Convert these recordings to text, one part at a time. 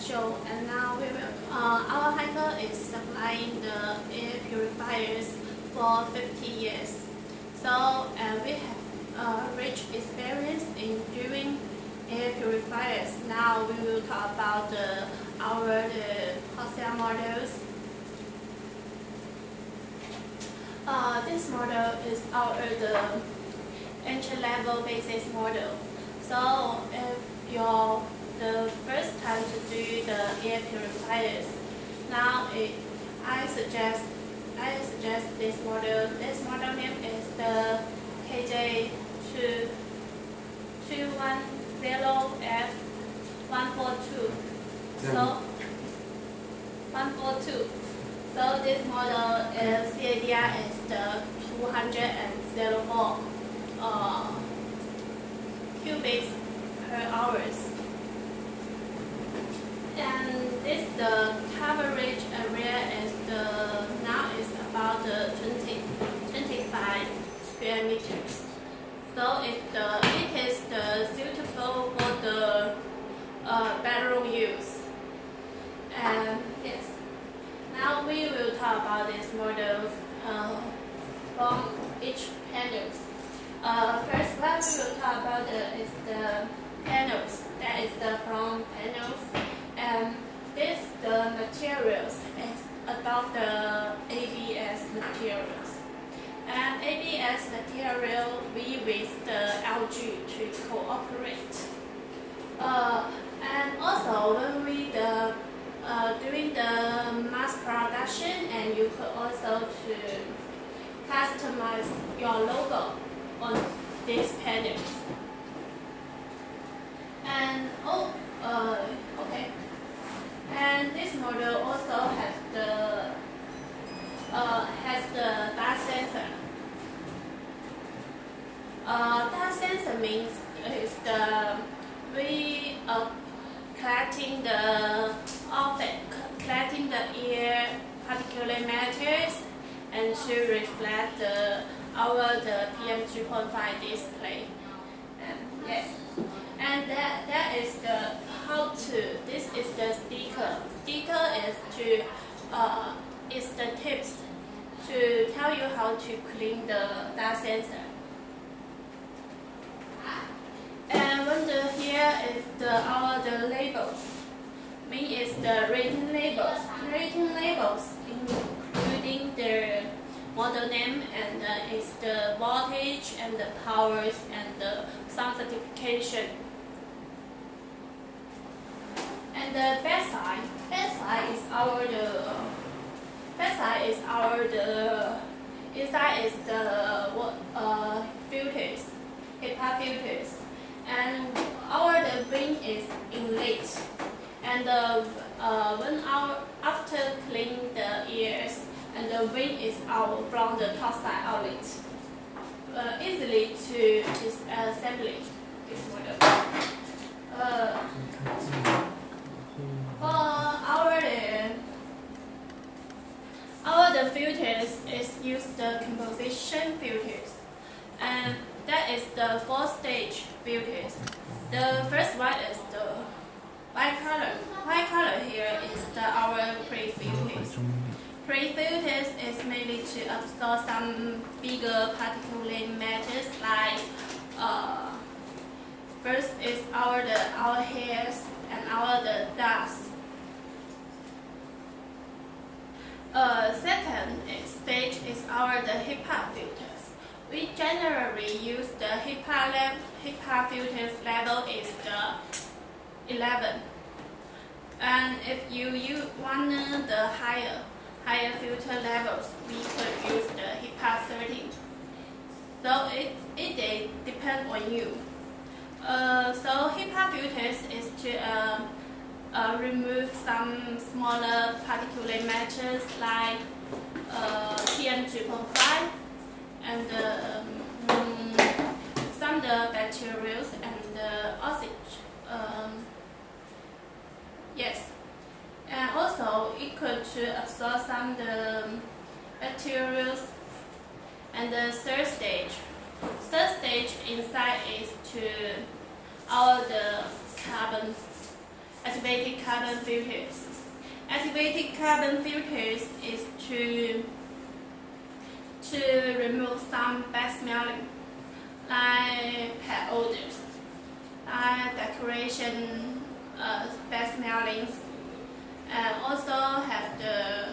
show, and now we will. Our hiker is supplying the air purifiers for 50 years. So we have rich experience in doing air purifiers. Now we will talk about our wholesale models. This model is our entry-level basis model. So if you're the first time to do the air purifiers, now I suggest this model. This model name is the KJ210F142. So 142. So this model is CADR is the 204 cubics per hours. And this the coverage area is now is about 25 square meters. So it is suitable for the bedroom use. And yes, now we will talk about these models from each panels. First, what we will talk about is the panels. That is the front panels. And this the materials is about the ABS materials. And ABS material we with the LG to cooperate. And also when we doing the mass production, and you could also to customize your logo on these panels. And okay. And this model also has the dust sensor. Dust sensor means is we collecting the air particulate matters and to reflect the PM 2.5 display. And yes. And that is the how to. This is the sticker. Sticker is the tips to tell you how to clean the dust sensor. And here is our labels. Mean is the rating labels. Rating labels including the model name and is the voltage and the powers and some certification. And the backside is our inside is the filters, Hipaa filters, and our ring is inlet. And when after cleaning the ears, and the ring is out from the top side outlet, easily to disassembly this model. The filters is used the composition filters, and that is the 4-stage filters. The first one is the white color. White color here is our pre-filters. Pre-filters is mainly to absorb some bigger particulate matters like first is our hairs and the dust. Second stage is the Hipaa filters. We generally use the Hipaa Lamp. Hipaa filters level is the 11. And if you want the higher filter levels, we could use the Hipaa 13. So it depends on you. So Hipaa filters is to remove some smaller particulate matters like PM 2.5 and some of the bacteria and the oxygen. Yes, and also it could to absorb some of the bacteria. And the third stage inside is to the carbon activated carbon filters. Activated carbon filters is to remove some bad smelling, like pet odors, like decoration, bad smellings, and also have the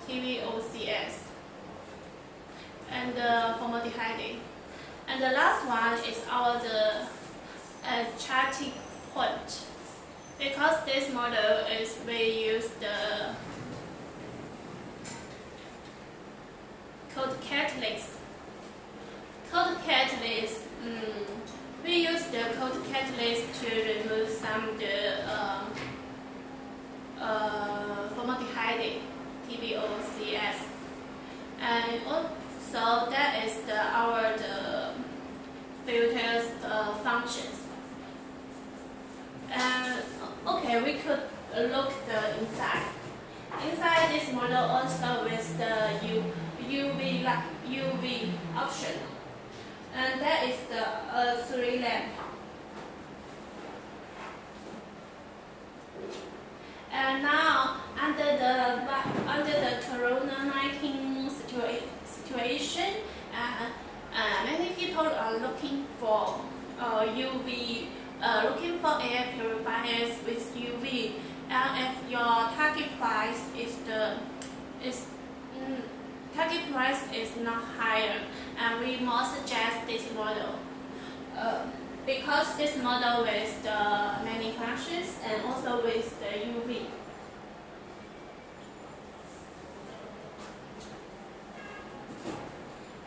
TVOCs and the formaldehyde. And the last one is our charting point. Because this model is we use the cold catalyst. Cold catalyst. We use the cold catalyst to remove some of the formaldehyde, TVOCs, and also that is our filter's functions. Okay, we could look the inside. Inside this model also with the UV option, and that is the 3 lamp. And now under the Corona-19 situation, many people are looking for looking for air purifiers with UV, and if your target price is not higher, and we more suggest this model because this model with the many functions and also with the UV.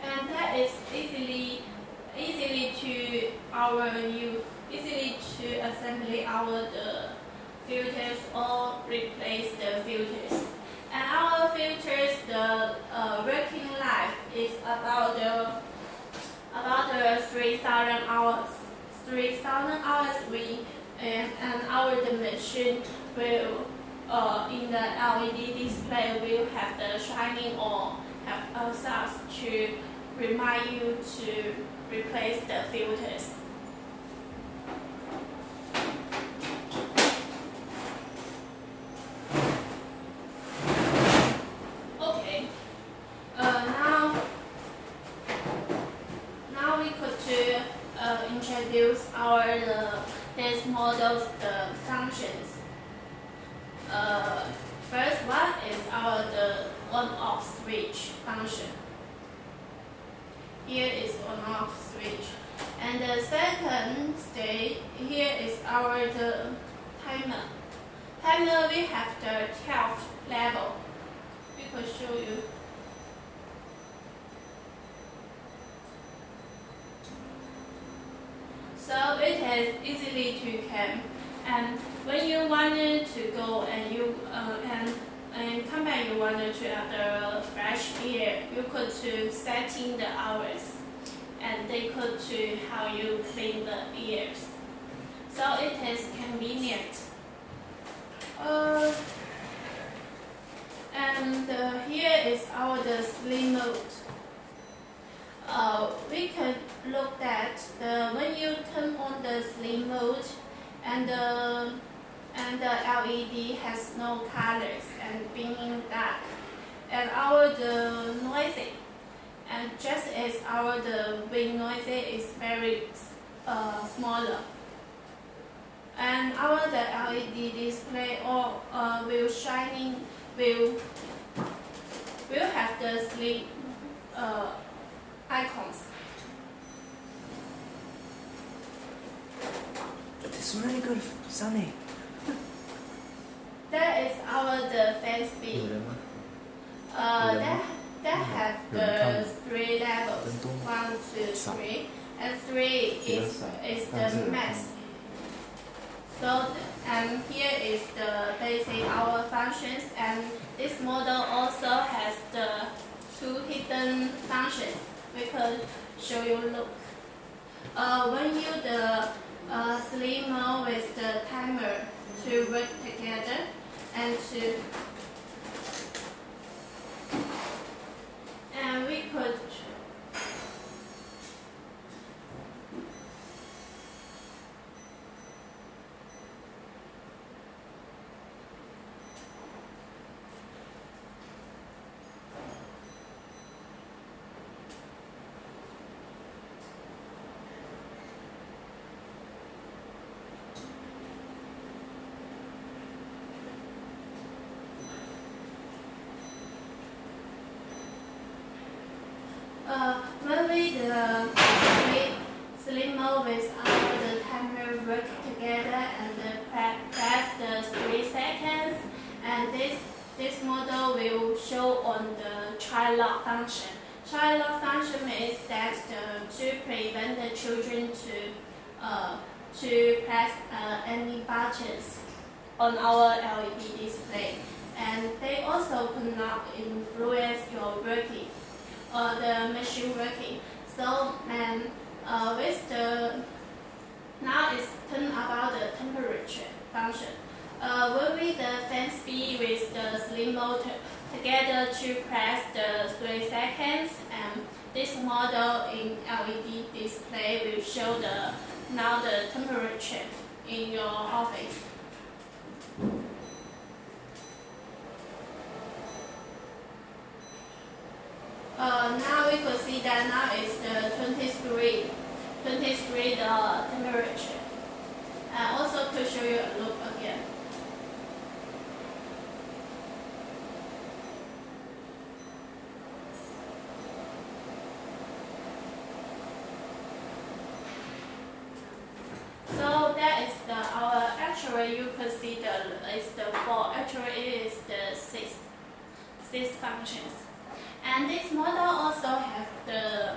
And that is easily to assemble our filters or replace the filters. And our filters, the working life is about 3,000 hours. 3,000 hours and the machine will in the LED display will have the shining or have a source to remind you to replace the filters. Okay, now we could introduce this model's functions. First one is the on-off switch function. Here is on-off switch, and the second stage here is the timer. Timer we have the 12 level. We could show you. So it is easily to come, and when you wanted to go and you and come back, you wanted to have the fresh air, you could to set in the hours, and they could to how you clean the ears. So it is convenient. And here is the sleep mode. We can look at when you turn on the sleep mode, and the LED has no colors and being dark, and the noisy, and just as the wind noisy is very smaller, and the LED display will have the sleep icons. It's really good, Sunny. That is the fan speed. That have the 3 levels, 1, 2, 3, and 3 is the max. So and here is the basic functions, and this model also has the 2 hidden functions. We could show you. Look, when you sleep mode with the timer to work together, and we could the slim mode with the timer work together and press the 3 seconds. And this model will show on the child lock function. Child lock function means that to prevent the children to press any buttons on our LED display. And they also could not influence your working or the machine working. So with the now it's turn about the temperature function. When we the fan speed with the slim mode together to press the 3 seconds, and this model in LED display will show now the temperature in your office. Now we could see that now it's the 23 the temperature. And also to show you a look again. So that is our actually you could see it's the 4. Actually it is the 6 functions. And this model also has the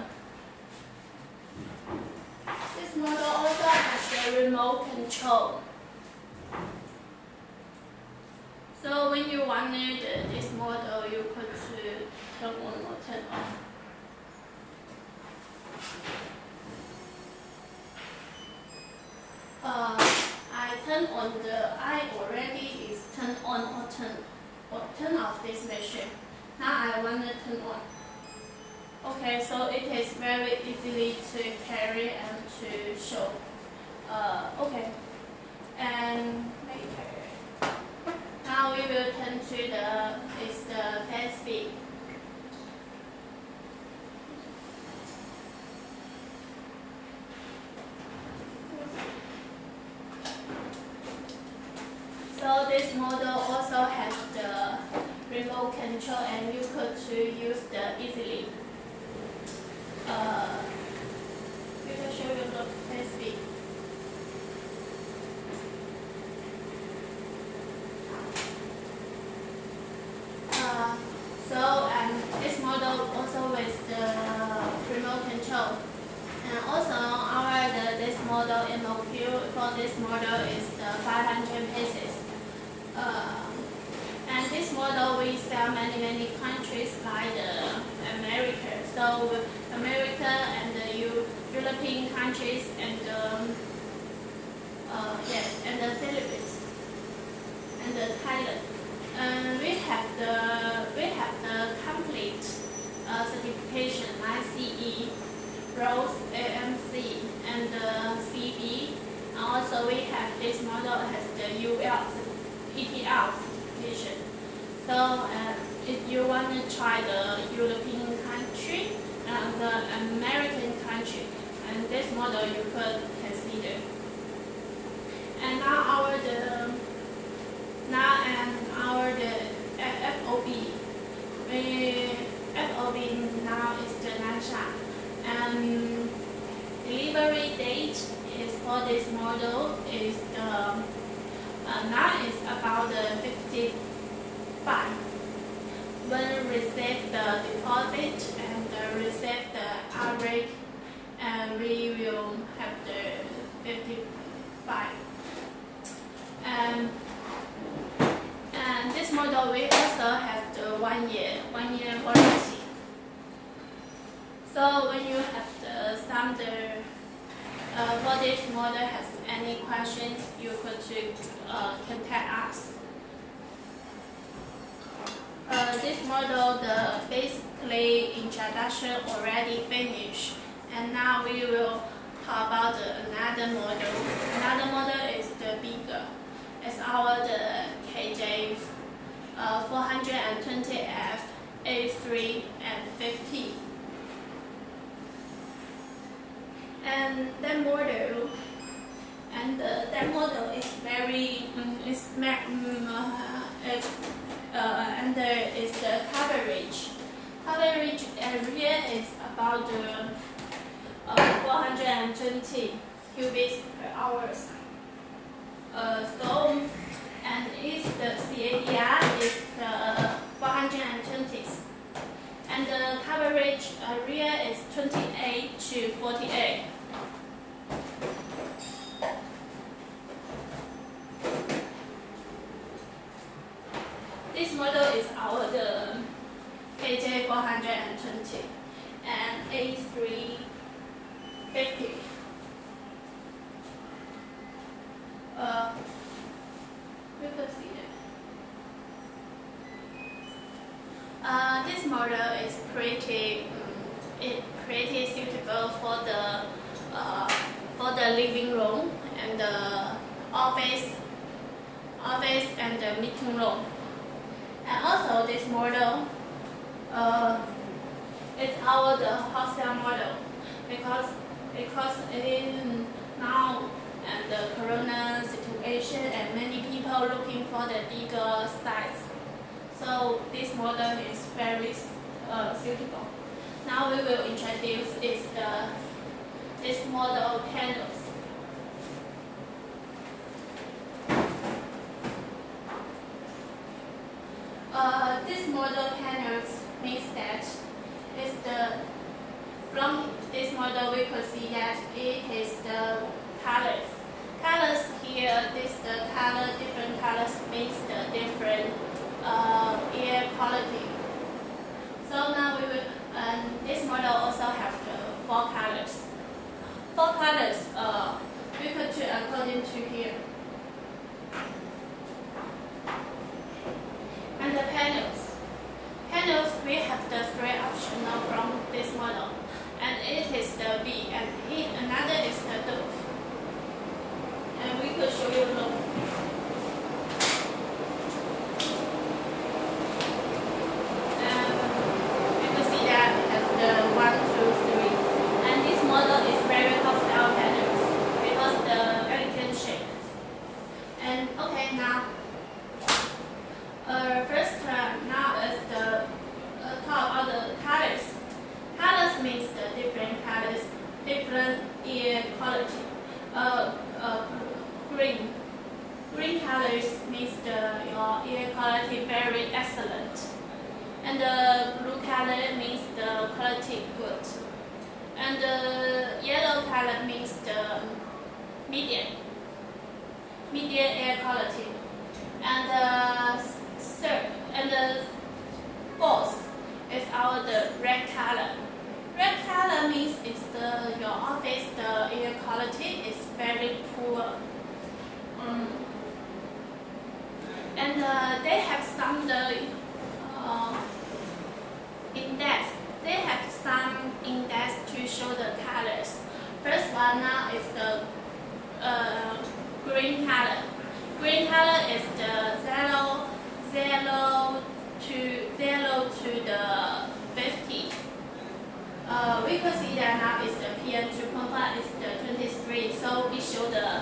remote control. So when you wanted this model, you could turn on or turn off. I already is turn on or turn off this machine. Now I want to turn on. Okay, so it is very easily to carry and to show. Okay, and later. Now we will turn to the fan speed. So this model also has the remote control, and you could use the easily. We will show you the fan speed. This model also with the remote control, and also this model MOQ for this model is the 500 pieces. And this model we sell many countries like America. So America and the European countries and and the Philippines and the Thailand. We have the complete certification ICE, ROSE, AMC, and the CB. And also we have this model has the UL ETL certification. So if you want to try the European country and the American country, and this model you could consider. And now FOB. FOB now is the Nansha. And delivery date is for this model is now is about the 55. When receive the deposit and receive the average, and we will have the 55. And this model we also have the 1 year warranty. So when you have the standard for this model has any questions, you could contact us. This model, the basically introduction already finished, and now we will talk about another model. Another model is the bigger. It's the KJ 420F, A3, and 50. And that model is very and there is the coverage. Coverage area is about 420 cubics per hour. And is the CADR is the 420, and the coverage area is 28 to 48. This model is our the KJ420 and A350. You could see it. This model is pretty suitable for the living room and the office and the meeting room. And also this model is our the hostel model because in now and the corona situation and many people looking for the bigger size. So this model is very suitable. Now we will introduce this model panels. This model panels means that from this model we could see that it is the colors. Colors here, different colors means the different air quality. So now we will, this model also have the 4 colors. 4 colors, we could choose according to here. And the panels, we have the 3 optional from this model, and it is the B, and another is the D. And we could show you look. We could see that it has the 1, 2, 3, and this model is very hostile panels because the elegant shape. And okay, now. First now is the talk about the colors. Colors means the different colors, different air quality. Green colors means your air quality very excellent, and the blue color means the quality good, and the yellow color means the medium air quality, and the fourth is the red color. Red color means it's your office the air quality is very poor. And they have some index. They have some index to show the colors. First one now is the green color. Green color is the 0 to the 50. We could see that now is the PM 2.5 is the 23. So it show the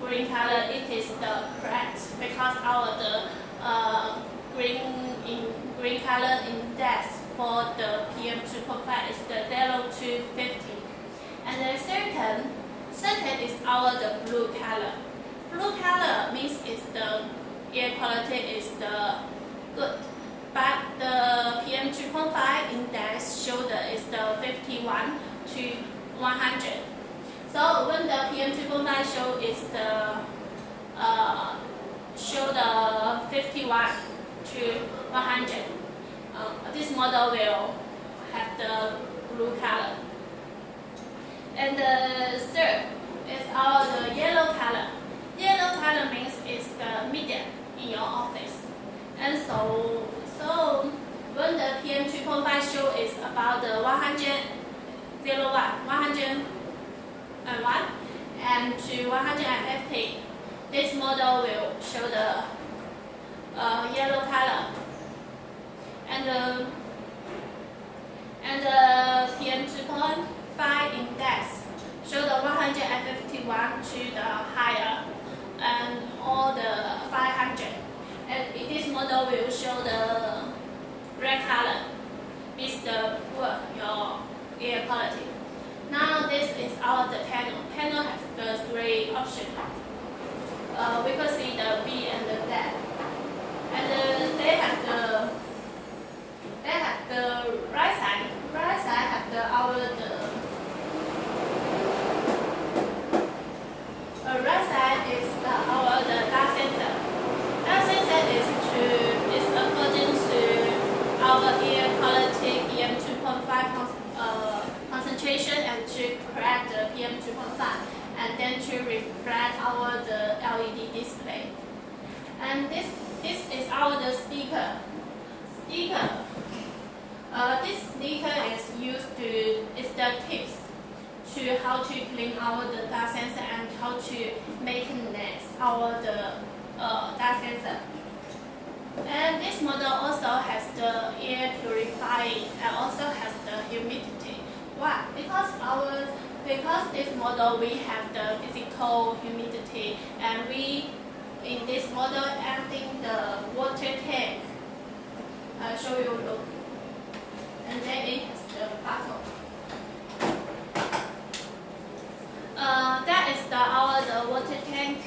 green color. It is the correct because our green color index for the PM 2.5 is the 0 to 50. And the second is the blue color. Blue color means it's the air quality is the good, but the PM 2.5 index show is the 51 to 100. So when the PM 2.5 show is the 51 to 100, this model will have the blue color. And the third is the yellow color. Yellow color means it's the medium in your office. And so when the PM 2.5 show is about the 101 and to 150, this model will show the yellow color. And the PM 2.5 index show the 151 to the higher and all the 500. And this model will show the red color. It's the poor your air quality. Now this is the panel. Panel has the three options. We could see the B and the D. And they have the right side. Right side have the right side is the gas sensor. Gas sensor is according to our air quality PM 2.5 concentration and to correct the PM 2.5 and then to reflect the LED display. And this is the sticker. This sticker is used is the tips to how to clean the gas sensor and how to maintenance the gas sensor. And this model also has the air purifying and also has the humidity. Why? Because this model we have the physical humidity, and we in this model adding the water tank. I'll show you look. And then it has the bottle. That is the water tank.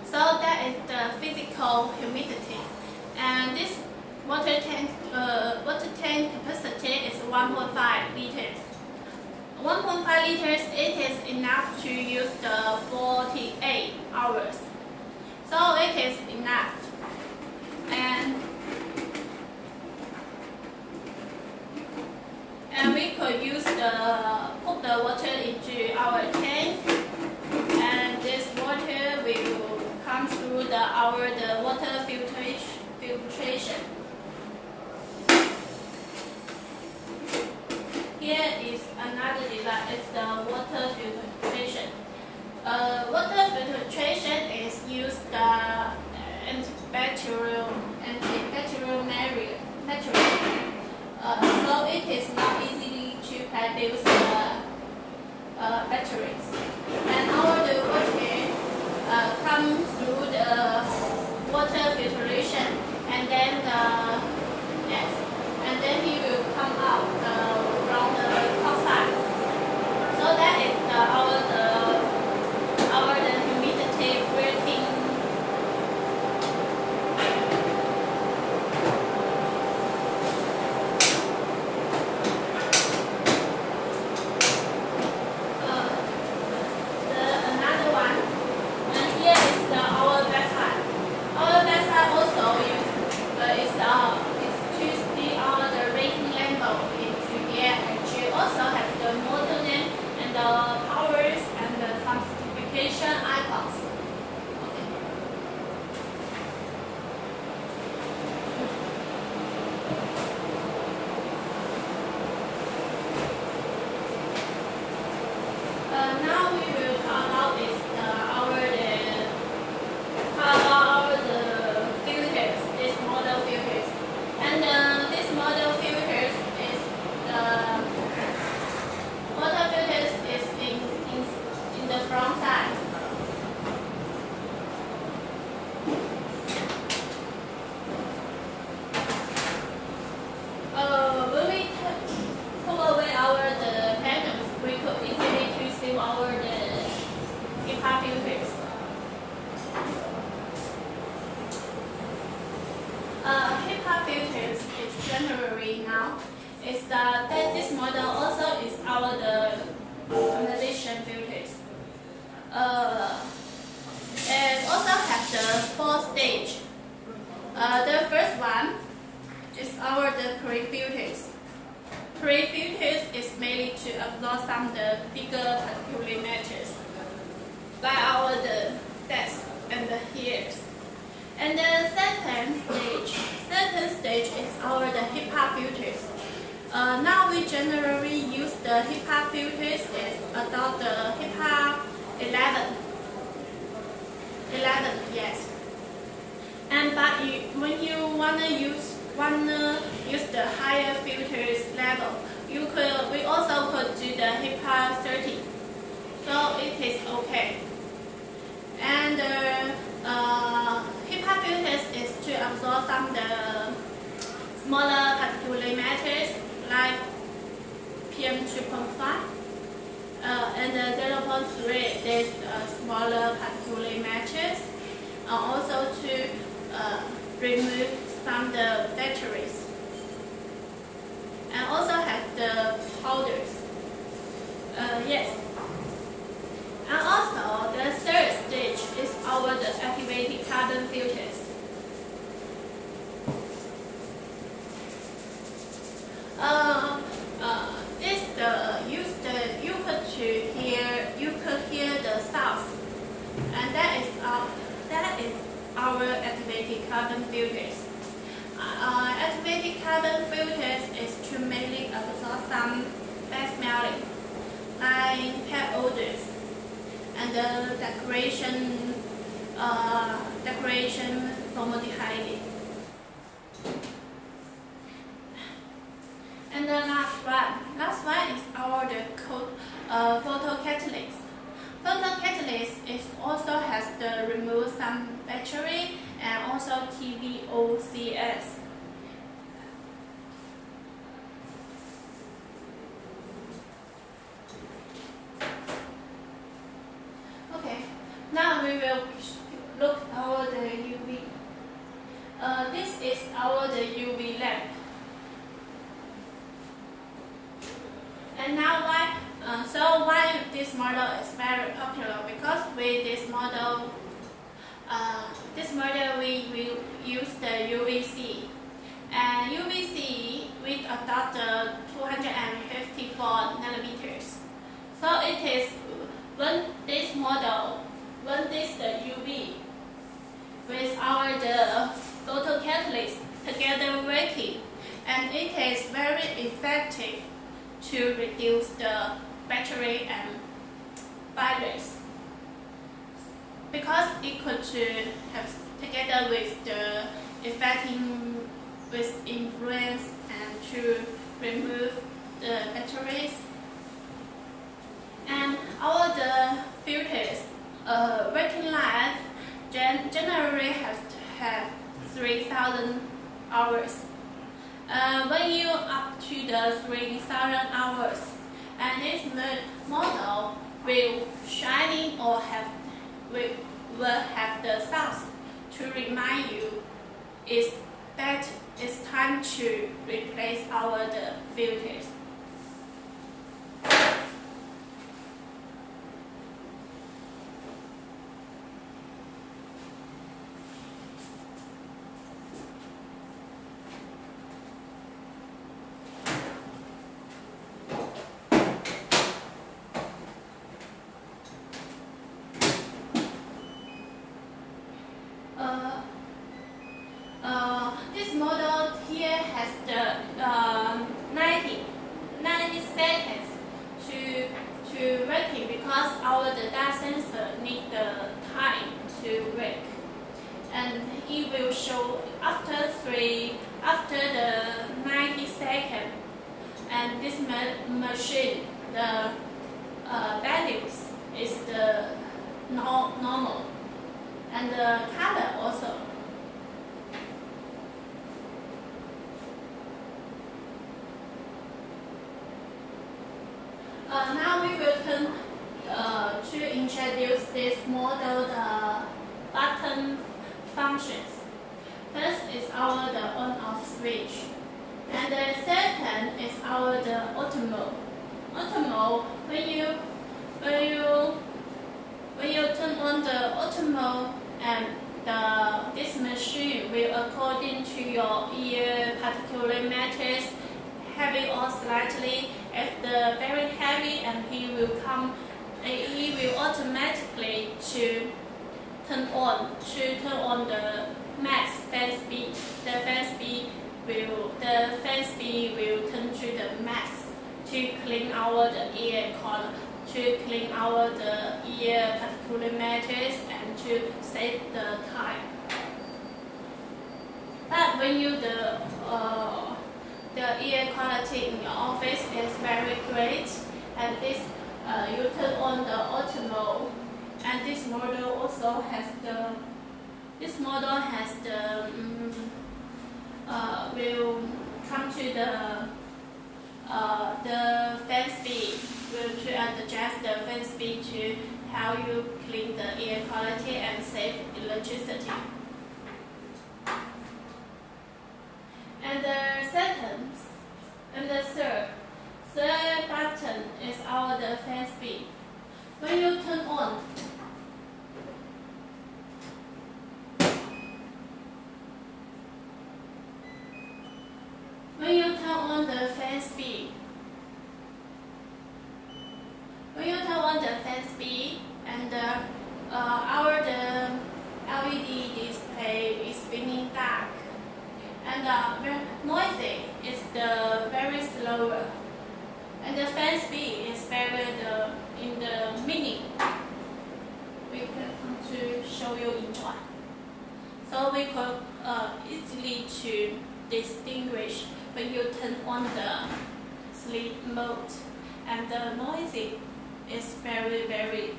So that is the physical humidity. And this water tank capacity is 1.5 liters. 1.5 liters, it is enough to use the 48 hours. So it is enough. And we could put the water into our tank, and this water will come through the water filtration. Here is another device. It's the water filtration. Water filtration is used the antibacterial material. So it is not easy to produce batteries. And the water comes through the water filtration, and then it will come out from the outside. So that is the humidity working. Another one, and here is our backside. Our backside also is to see the rating level into here, and she also has the model name and the powers and some specification icons. Now we will talk about the filters, this model filters. And this model filters is in the front side. When we pull away the panels, we could easily to see the Hipaa filters. Hipaa filters is generally now is that this model also is the condensation filters. And also have the 4 stage. The first one is the pre-filters. Pre-filters is mainly to absorb some the bigger particulate matters by the desk and the hairs. And the second stage is the Hipaa filters. Now we generally use the Hipaa filters is about the Hipaa 11. Yes. And but when you wanna use the higher filters level, we also could do the Hipaa 30. So it is okay. And Hipaa filters is to absorb some the smaller particulate matters like PM2.5. And the 0.3 is smaller particulate matches. Also to remove some of the batteries. And also have the powders. Yes. And also the third stage is the activated carbon filters. You could hear the sounds, and that is our activated carbon filters. Activated carbon filters is to mainly absorb some bad smelling, like pet odors, and the decoration formaldehyde. And the last one is our photocatalyst. Photocatalyst is also has to remove some battery and also TVOCs. Okay, now we will look at the UV. This is the UV lamp. And now why this model is very popular? Because with this model we will use the UVC. And UVC we adopt the 254 nanometers. So it is when this the UV with the photocatalyst together working, and it is very effective to reduce the battery and virus, because it could have together with the effecting with influence and to remove the batteries. And all the filters working life generally have 3,000 hours. When you up to the 3,000 hours, and this model will shining or will have the sounds to remind you that it's time to replace the filters. This model here has the 90 seconds to working, because the data sensor need the time to work, and it will show after the 90 seconds, and this machine the values is the normal, and the color also. Now we will turn to introduce this model, the button functions. First is the on-off switch, and the second is the auto mode. Auto mode, when you turn on the auto mode, and this machine will, according to your ear particulate matters, heavy or slightly. If the very heavy, and he will automatically to turn on the max fan speed. The fan speed will turn to the max to clean out the ear color, to clean out the ear particulate matters, and to save the time. But when the ear quality in your office is very great, and this you turn on the auto mode, and this model also has will come to the the fan speed will adjust the fan speed to how you clean the air quality and save electricity. And the second and the third button is the fan speed. When you turn on, the fan speed, and the LED display is spinning dark, and very noisy is the very slower, and the fan speed is very in the minute. We can to show you enjoy. So we could easily to distinguish when you turn on the sleep mode, and the noisy is very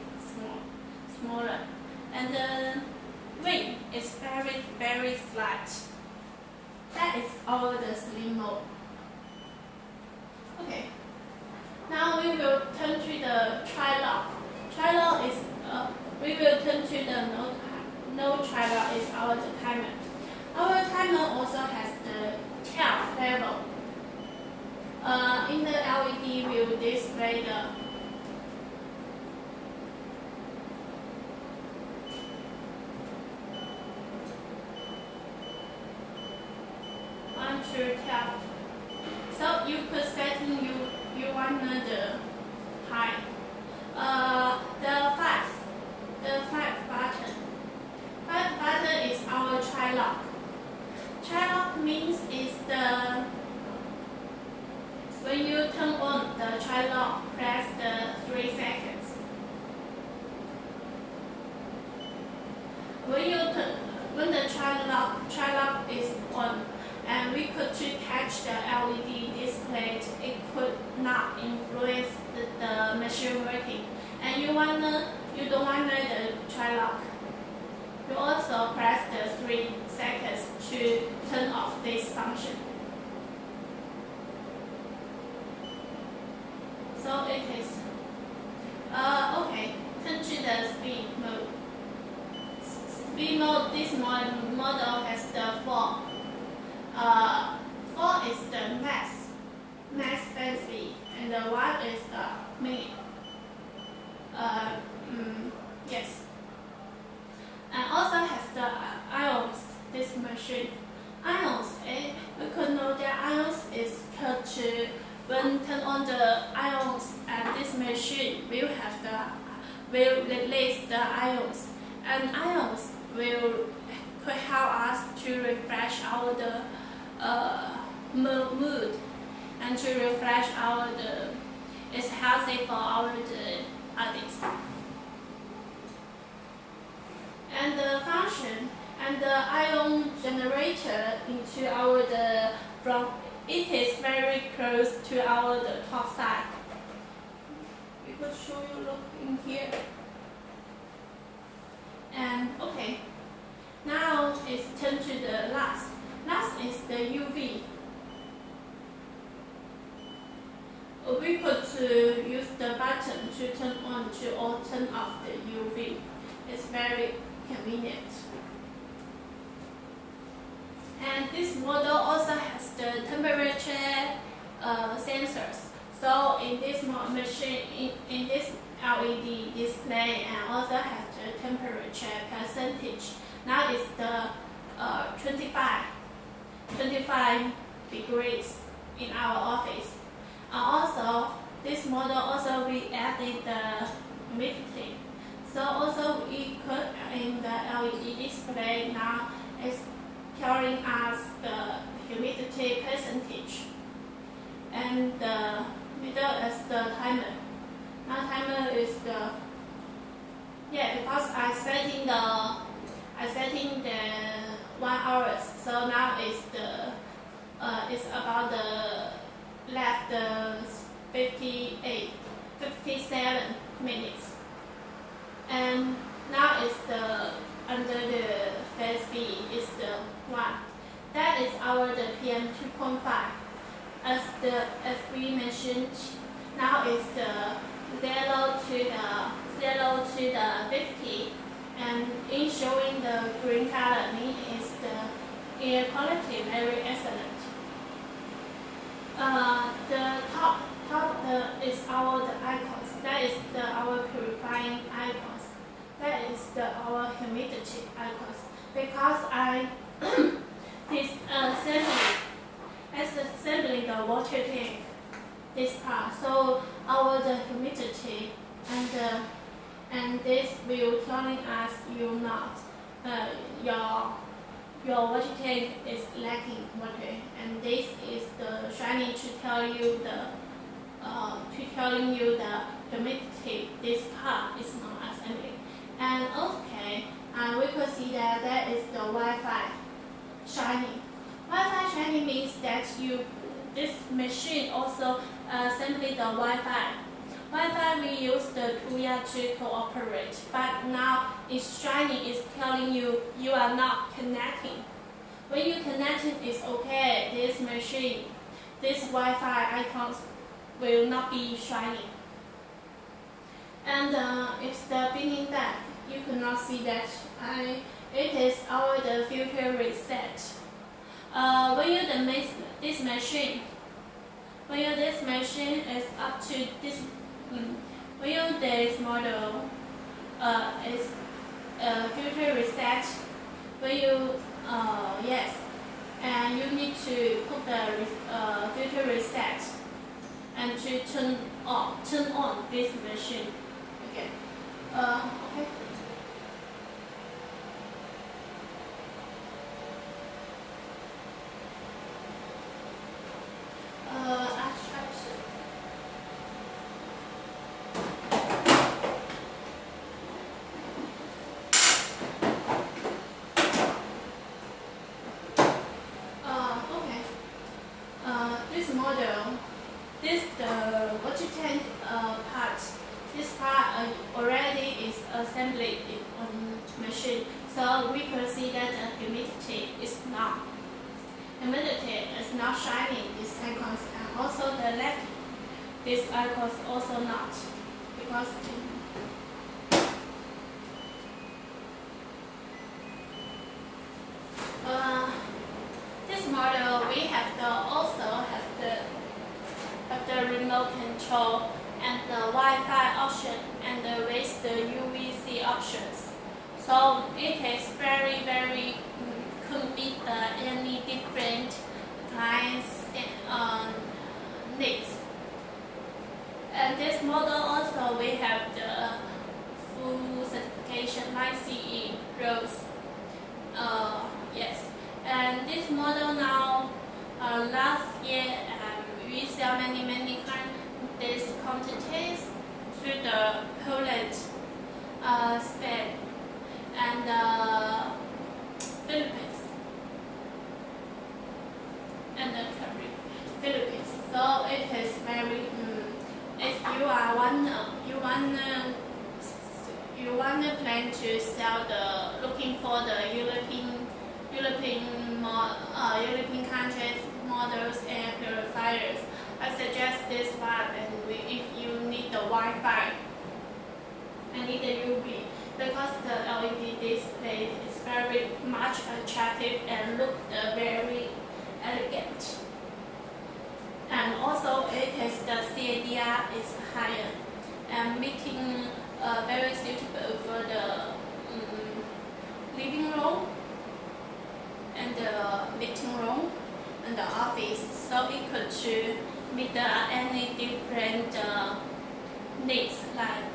smaller, and the ring is very slight. That is the sleep mode. Okay. Now we will turn to the tri-lock. Tri-lock is we will turn to the no tri-lock is the timer. Our timer also has the 12 level. In the LED will display the 1 to 12. So you could set you want the height. The five button. Five button is our tri-lock. Tri-lock means is the when you turn on the tri-lock, press the 3 seconds. When the tri-lock is on, and we could catch the LED display, it could not influence the machine working. And you don't want the tri-lock. You also press the 3 seconds to turn off this function. So it is okay. Turn to the speed mode. Speed mode. This model has the 4. 4 is the max fan speed, and the 1 is the minute. Yes. And also has the ions. This machine, ions. We could know that ions is to when turn on the ions, and this machine will release the ions, and ions could help us to refresh our mood, and to refresh it's healthy for our bodies. And the function and the ion generator into from it is very close to our top side. We could show you, look in here. And okay, now it's turn to the last. Last is the UV. We could use the button to turn on or turn off the UV. It's very convenient. And this model also has the temperature sensors. So in this machine, in this LED display, and also has the temperature percentage. Now it's the 25 degrees in our office. Also, this model also we added the humidity. So also we could in the LED display now it's telling us the humidity percentage, and the middle is the timer. Now timer is because I setting the 1 hour. So now it's about the left 57 minutes, and now it's under the fan speed is the 1. That is the PM 2.5, as we mentioned, now is the 0 to the 50, and in showing the green color means is the air quality very excellent. The top is our icons. That is our purifying icons. That is our humidity icons. Because I this assembling the water tank, this part. So the humidity and this will telling us your water tank is lacking water, and this is the shiny to telling you the humidity. This part is not assembly. And okay, we could see that is the Wi-Fi shiny. Wi-Fi shiny means that this machine also assembly the Wi-Fi. Wi-Fi we use the Tuya to cooperate, but now it's shiny is telling you are not connecting. When you connecting is okay, this machine, this Wi-Fi icons will not be shiny. And it's the beginning that you cannot see that it is the filter reset. When you this machine is up to this. When this model is filter reset, when you yes, and you need to put the filter reset and to turn on this machine. Okay. Okay. This model, this the water tank part. This part already is assembled on machine, so we can see that the humidity is not shining. These icons, and also the left, these icons also not, because this model we also have the remote control and the Wi-Fi option and with the UVC options. So it is very could meet any different clients' needs. And this model also we have the full certification like CE ROSE. Yes. And this model now, last year we sell many these quantities to the Poland, Spain, and Philippines, and the Philippines. So it is very. If you wanna plan to sell looking for the European countries models and purifiers, I suggest this one. And if you need the Wi-Fi, I need the UV, because the LED display is very much attractive and look very elegant. And also it is the CADR is higher and making very suitable for the living room and the meeting room and the office, so it could to meet any different needs like.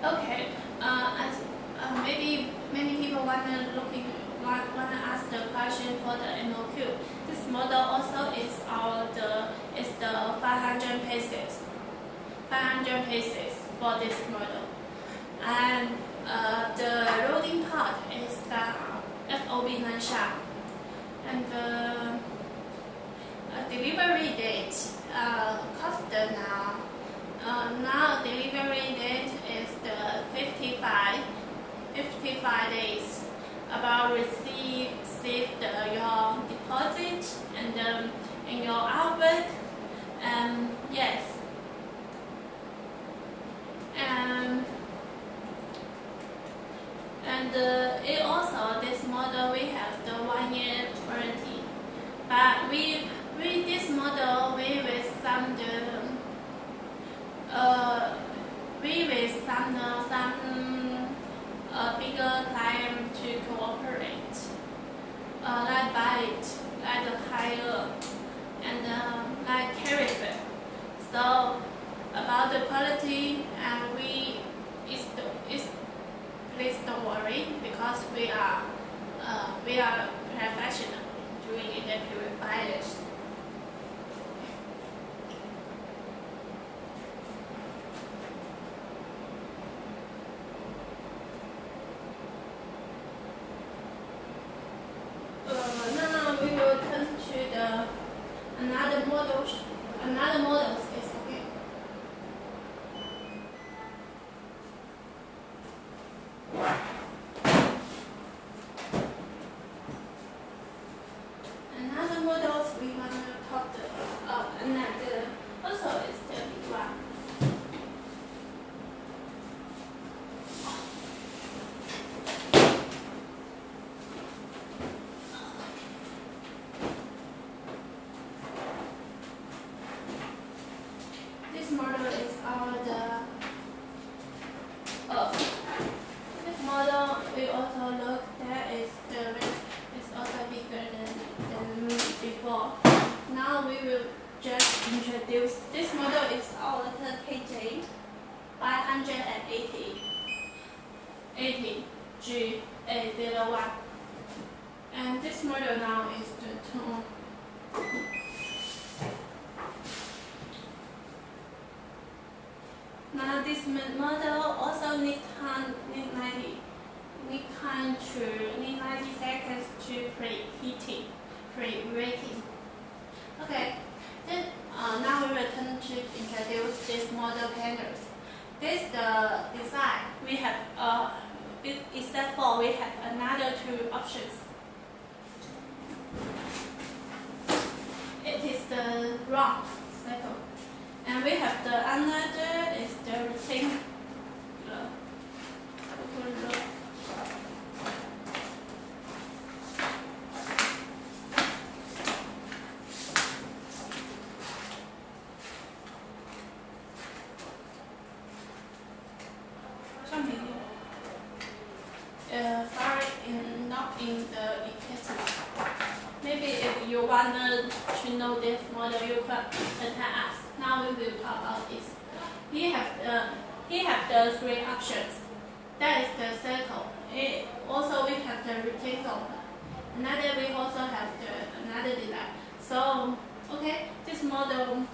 Okay, maybe many people wanna ask the question for the MOQ. This model also is the 500 pieces. 500 pieces for this model, and the loading part is the FOB non-sharp, and the delivery date cost now. Now delivery date is the 55 days. About receive receive your deposit and your output. Yes. It also, this model we have the 1 year warranty, but with this model we will some bigger client to cooperate, like Byte, like the Hire, and like Purifier. So about the quality, and please don't worry, because we are professional doing the purifiers. Now we will turn to another models. Another models is okay. Another models we wanna talk about another also is the big one. This model is this model we also look that is also bigger than before. Now we will just introduce this model is our KJ 580 GA01, and this model now is the 2. Now this model also need time to 90 seconds to pre-rating. Okay, then now we will turn to introduce this model panels. This the design we have except for we have another 2 options. It is the round cycle. And we have the another is the rectangular. Sorry, not in the equation. Maybe if you wanna to know this model, you can contact us. Now we will talk about this. He have the 3 options. That is the circle. Also we have the rectangle. Another we also have another design. So okay, this model.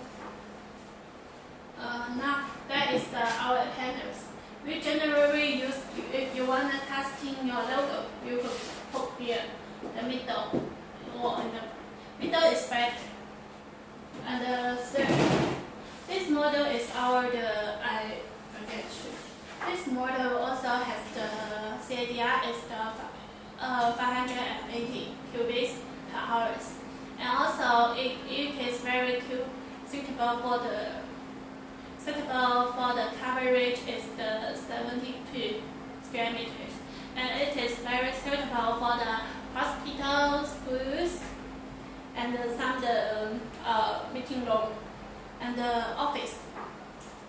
Now that is our panels. We generally use, if you wanna casting your logo, you could put here the middle, or in the middle is better. And this model is I forget. This model also has the CADR is the 580 cubics per hours, and also it is very suitable for the coverage is the 72 square meters, and it is very suitable for the hospitals, schools, and some meeting room and the office.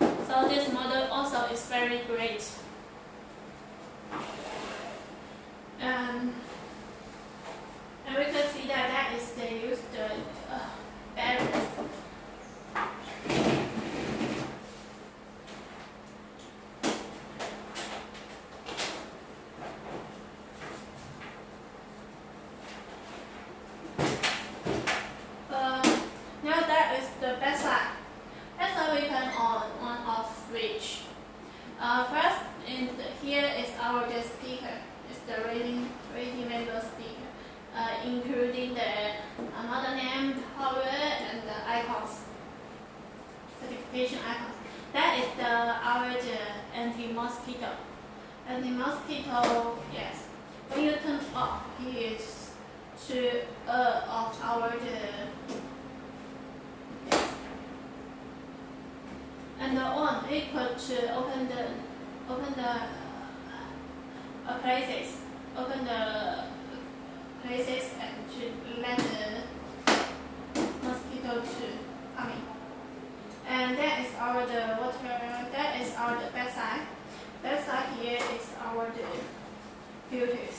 So this model also is very great. And we can see that is they use the barriers. Now that is the backside. That's how we can on-off switch. First, here is our speaker. It's the rating level speaker, including the model name, hardware, and the icons, certification icons. That is our anti-mosquito. Anti-mosquito, yes. When you turn off, here is to of our and on equal to open the places and to let the mosquito to come in. And that is our the water. That is our the backside. Backside here is our the filters.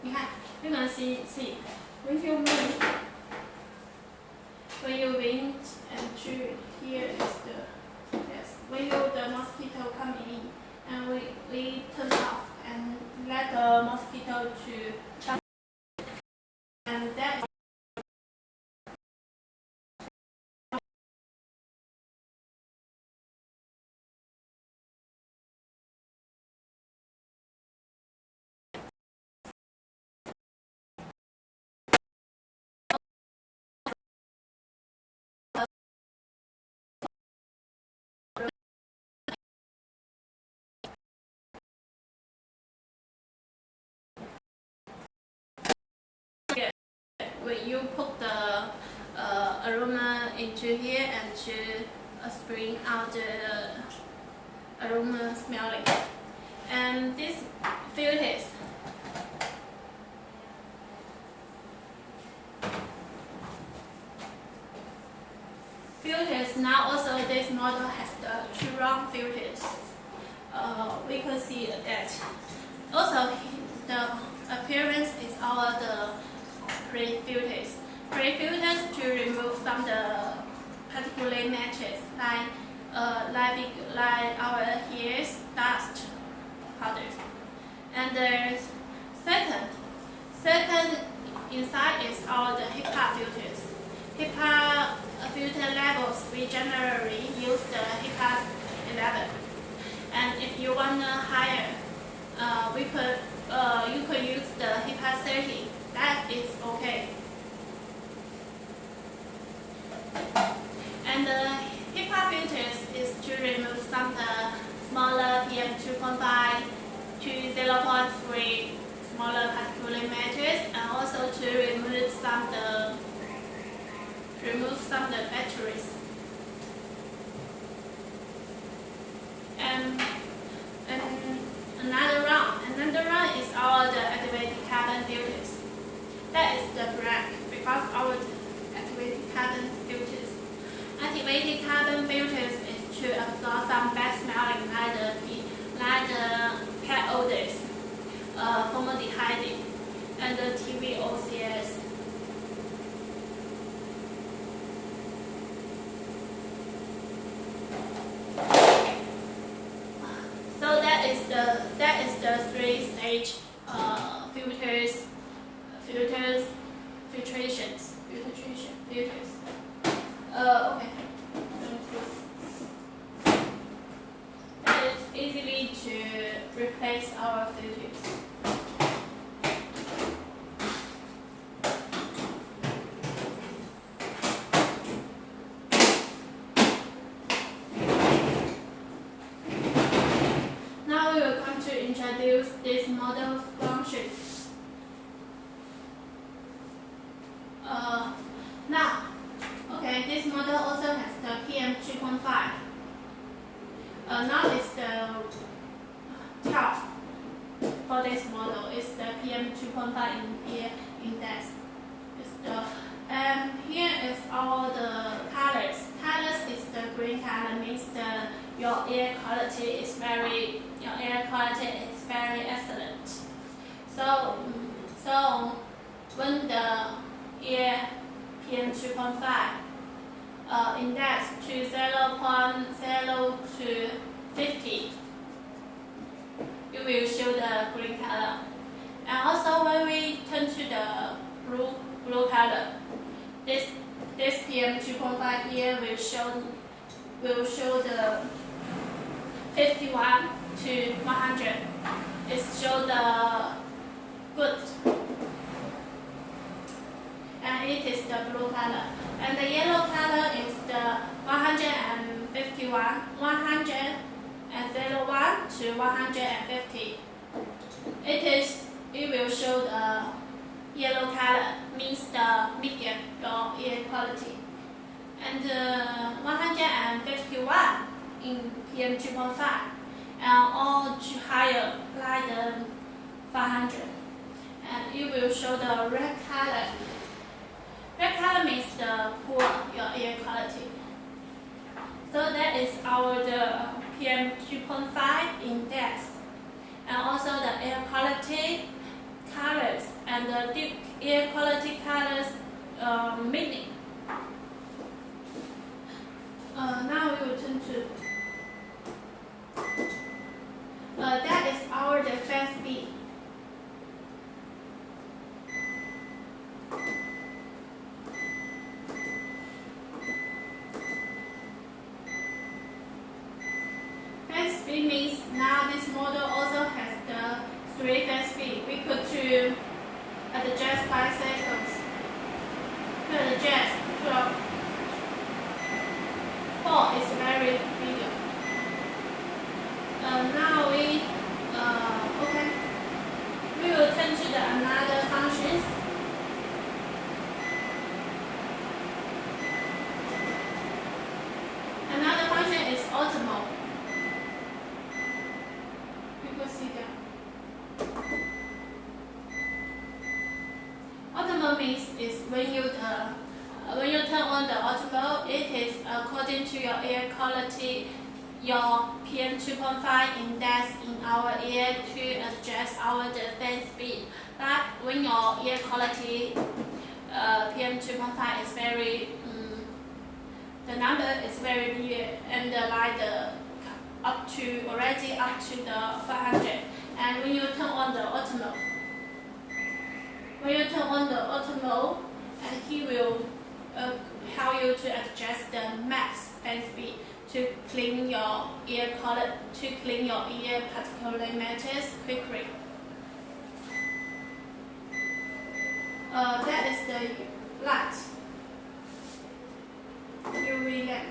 You can see when you wind and to here is the when the mosquito come in and we turn off and let the mosquito to come, and that when you put the aroma into here and to bring out the aroma smelling. And this filters now also this model has the 2 round filters. We could see that also the appearance is our the pre-filters. Pre-filters to remove some the particulate matters like our hairs, dust, powders. And the second inside is our the Hipaa filters. Hipaa filter levels, we generally use the Hipaa 11. And if you want higher, you could use the Hipaa 30. That is okay. And the Hipaa filters is to remove some smaller PM2.5 to 0.3 smaller particulate matters, and also to remove some the batteries. And another round is our the activated carbon filters. That is the brand because our activated carbon filters. Activated carbon filters is to absorb some bad smelling like the pet odors, formaldehyde, and the TVOCs. So that is the 3-stage filters. Okay. That is easily to replace our filters. Now we will come to introduce this model's functions. This model also has the PM2.5. Now it's the top for this model is the PM2.5 in here index. Here is all the colors. Colors is the green color means your air quality is very excellent. So when the air PM2.5 index to 0.0 to 50, you will show the green color. And also when we turn to the blue color, this PM2.5 here will show the 51 to 100. It shows the good. And it is the blue color. And the yellow color is the 151, 101 to 150. It is it will show the yellow color, means the medium or air quality. And 151 in PM 2.5, and all higher like the 500. And it will show the red color. Red color means the poor your air quality. So that is the PM 2.5 index, and also the air quality colors and the deep air quality colors meaning. Now we will turn to that is the fan speed. Fan speed means now this model also has the 3 fan speed. We could adjust 5 seconds. To adjust 12. 4 is very big. Now we will turn to another functions. Another function is optimal. You can see that. Optimal means is when you turn on the auto, it is according to your air quality, your PM 2.5 index in our air to adjust the fan speed. But when your air quality PM 2.5 is very, the number is very big, and already up to the 500. And when you turn on the auto mode, and he will help you to adjust the max fan speed to clean your air particulate matters quickly. That is the light. UV lamp.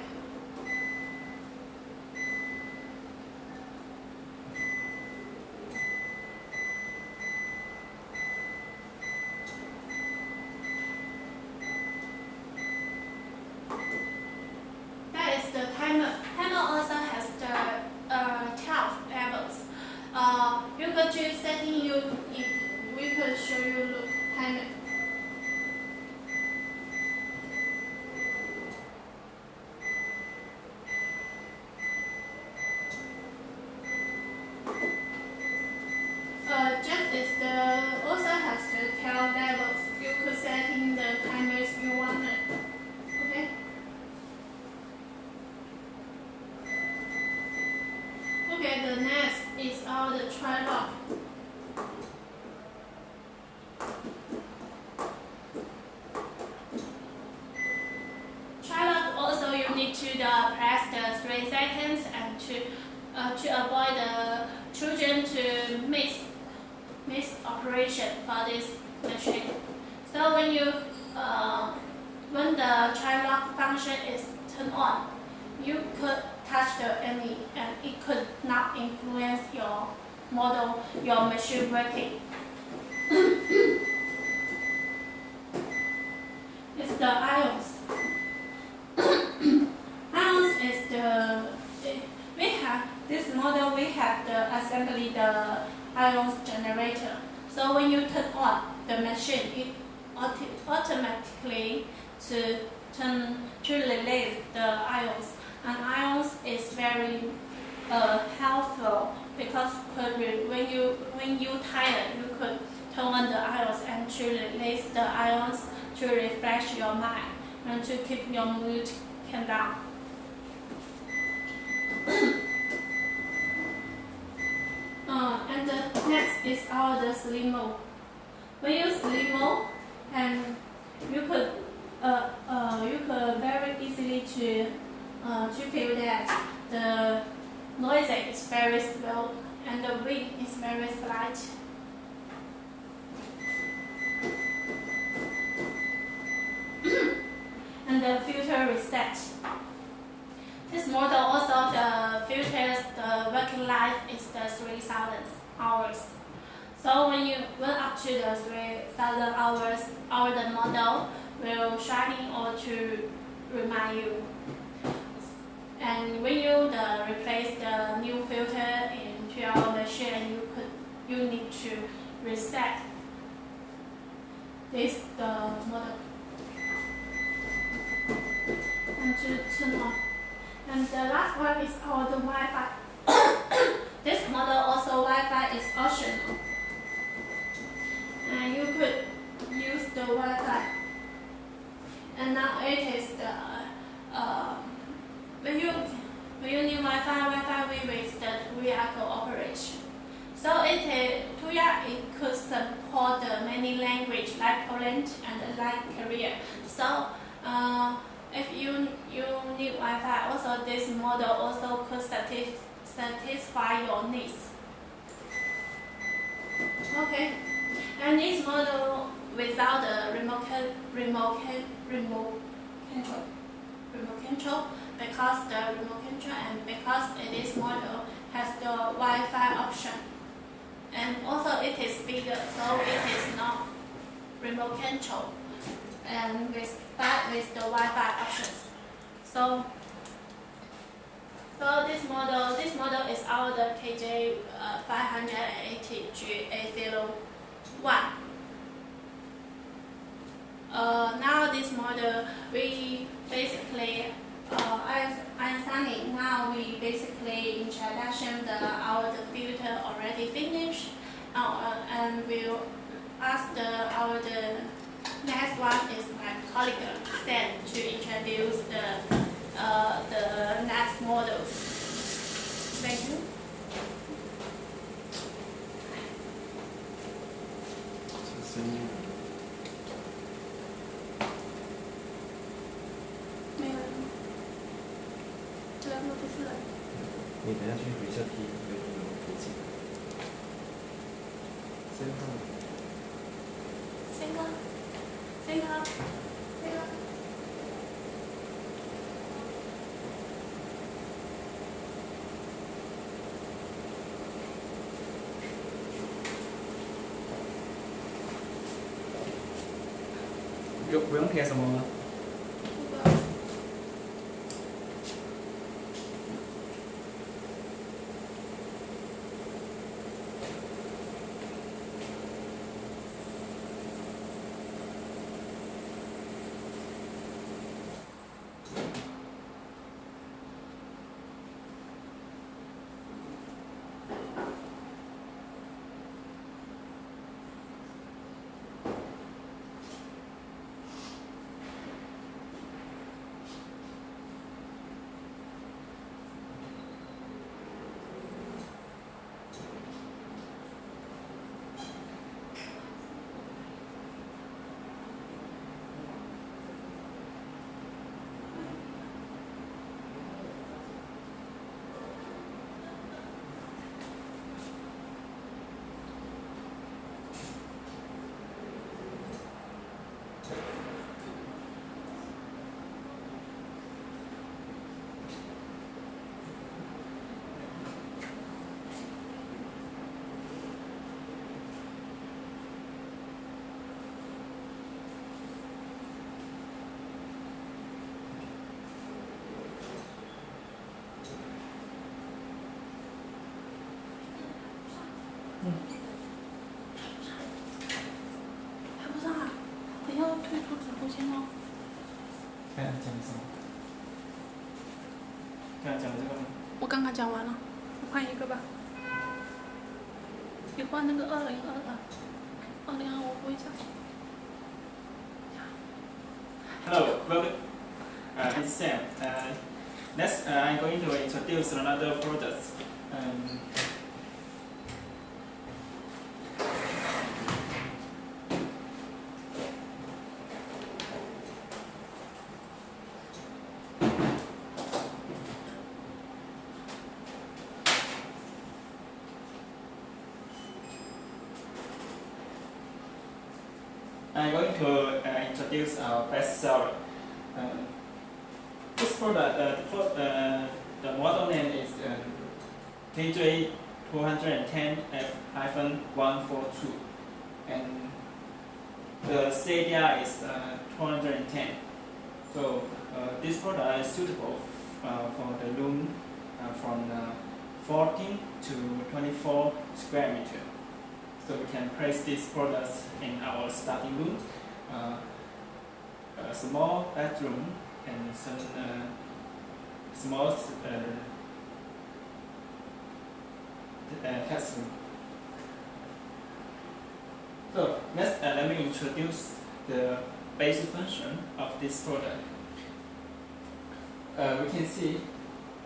The timer also has the 12 levels. You could choose setting we could show you look timer. Just as also has the 12 levels. You could set in the timers you wanted. Okay. Okay, the next is the tri-lock. Tri-lock also you need to press the 3 seconds and to avoid the children to miss operation for this machine. So when the tri-lock function is turned on, you could touch the any, and it could not influence your machine working. It's the ions. Ions is this model we have the assembly the ions generator. So when you turn on the machine, it automatically to release the ions. And ions is very helpful because when you tired, you could turn on the ions and to release the ions to refresh your mind and to keep your mood calm down. And the next is the sleep mode. When you sleep mode, and you could very easily to feel that the noise is very slow and the wind is very slight. And the filter reset. This model also filters the working life is the 3000 hours. So when up to the 3,000 hours, the model will shining or to remind you. And when you replace the new filter into your machine, you need to reset this the model and to turn on. And the last one is all the Wi-Fi. This model also Wi-Fi is optional, and you could use the Wi-Fi. And now it is the when you need Wi-Fi with the vehicle operation. So Tuya could support the many language like Poland and like Korea. So if you need Wi-Fi, also this model also could satisfy your needs. Okay, and this model without the remote control, because the remote control and because this model has the Wi-Fi option, and also it is bigger, so it is not remote control, and with the Wi-Fi options. So this model is our the KJ 580G801. Now this model we basically now we basically introduction our filter already finished, and we'll ask the next one is my colleague Stan to introduce the next models. Thank you.你等下去回车梯，有途径。这个。不用贴什么吗？还不上啊？等一下退出直播间哦。刚才讲什么？刚才讲这个吗？我刚刚讲完了，我换一个吧。你换那个2022，2025不会讲。Hello, welcome. This is Sam. Next, I'm going to introduce another product. I'm going to introduce our best seller. This product, the model name is KJ 210F-142, and the CADR is 210. So this product is suitable for the room from 14 to 24 square meter. So we can place these products in our study room, a small bedroom, and some small classroom. So next, let me introduce the basic function of this product. We can see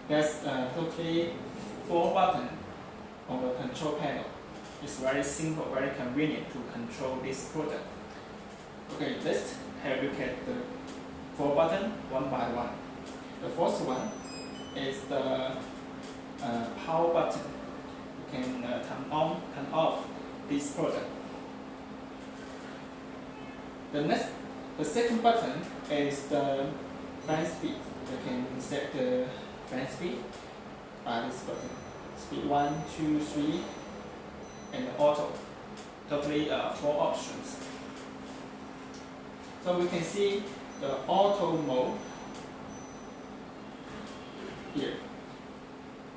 there's totally 4 buttons on the control panel. It's very simple, very convenient to control this product. Okay, let's have a look at the 4 buttons one by one. The first one is the power button. You can turn on, turn off this product. The second button is the fan speed. You can set the fan speed by this button. Speed 1, 2, 3, and auto. Totally 4 options. So we can see the auto mode here.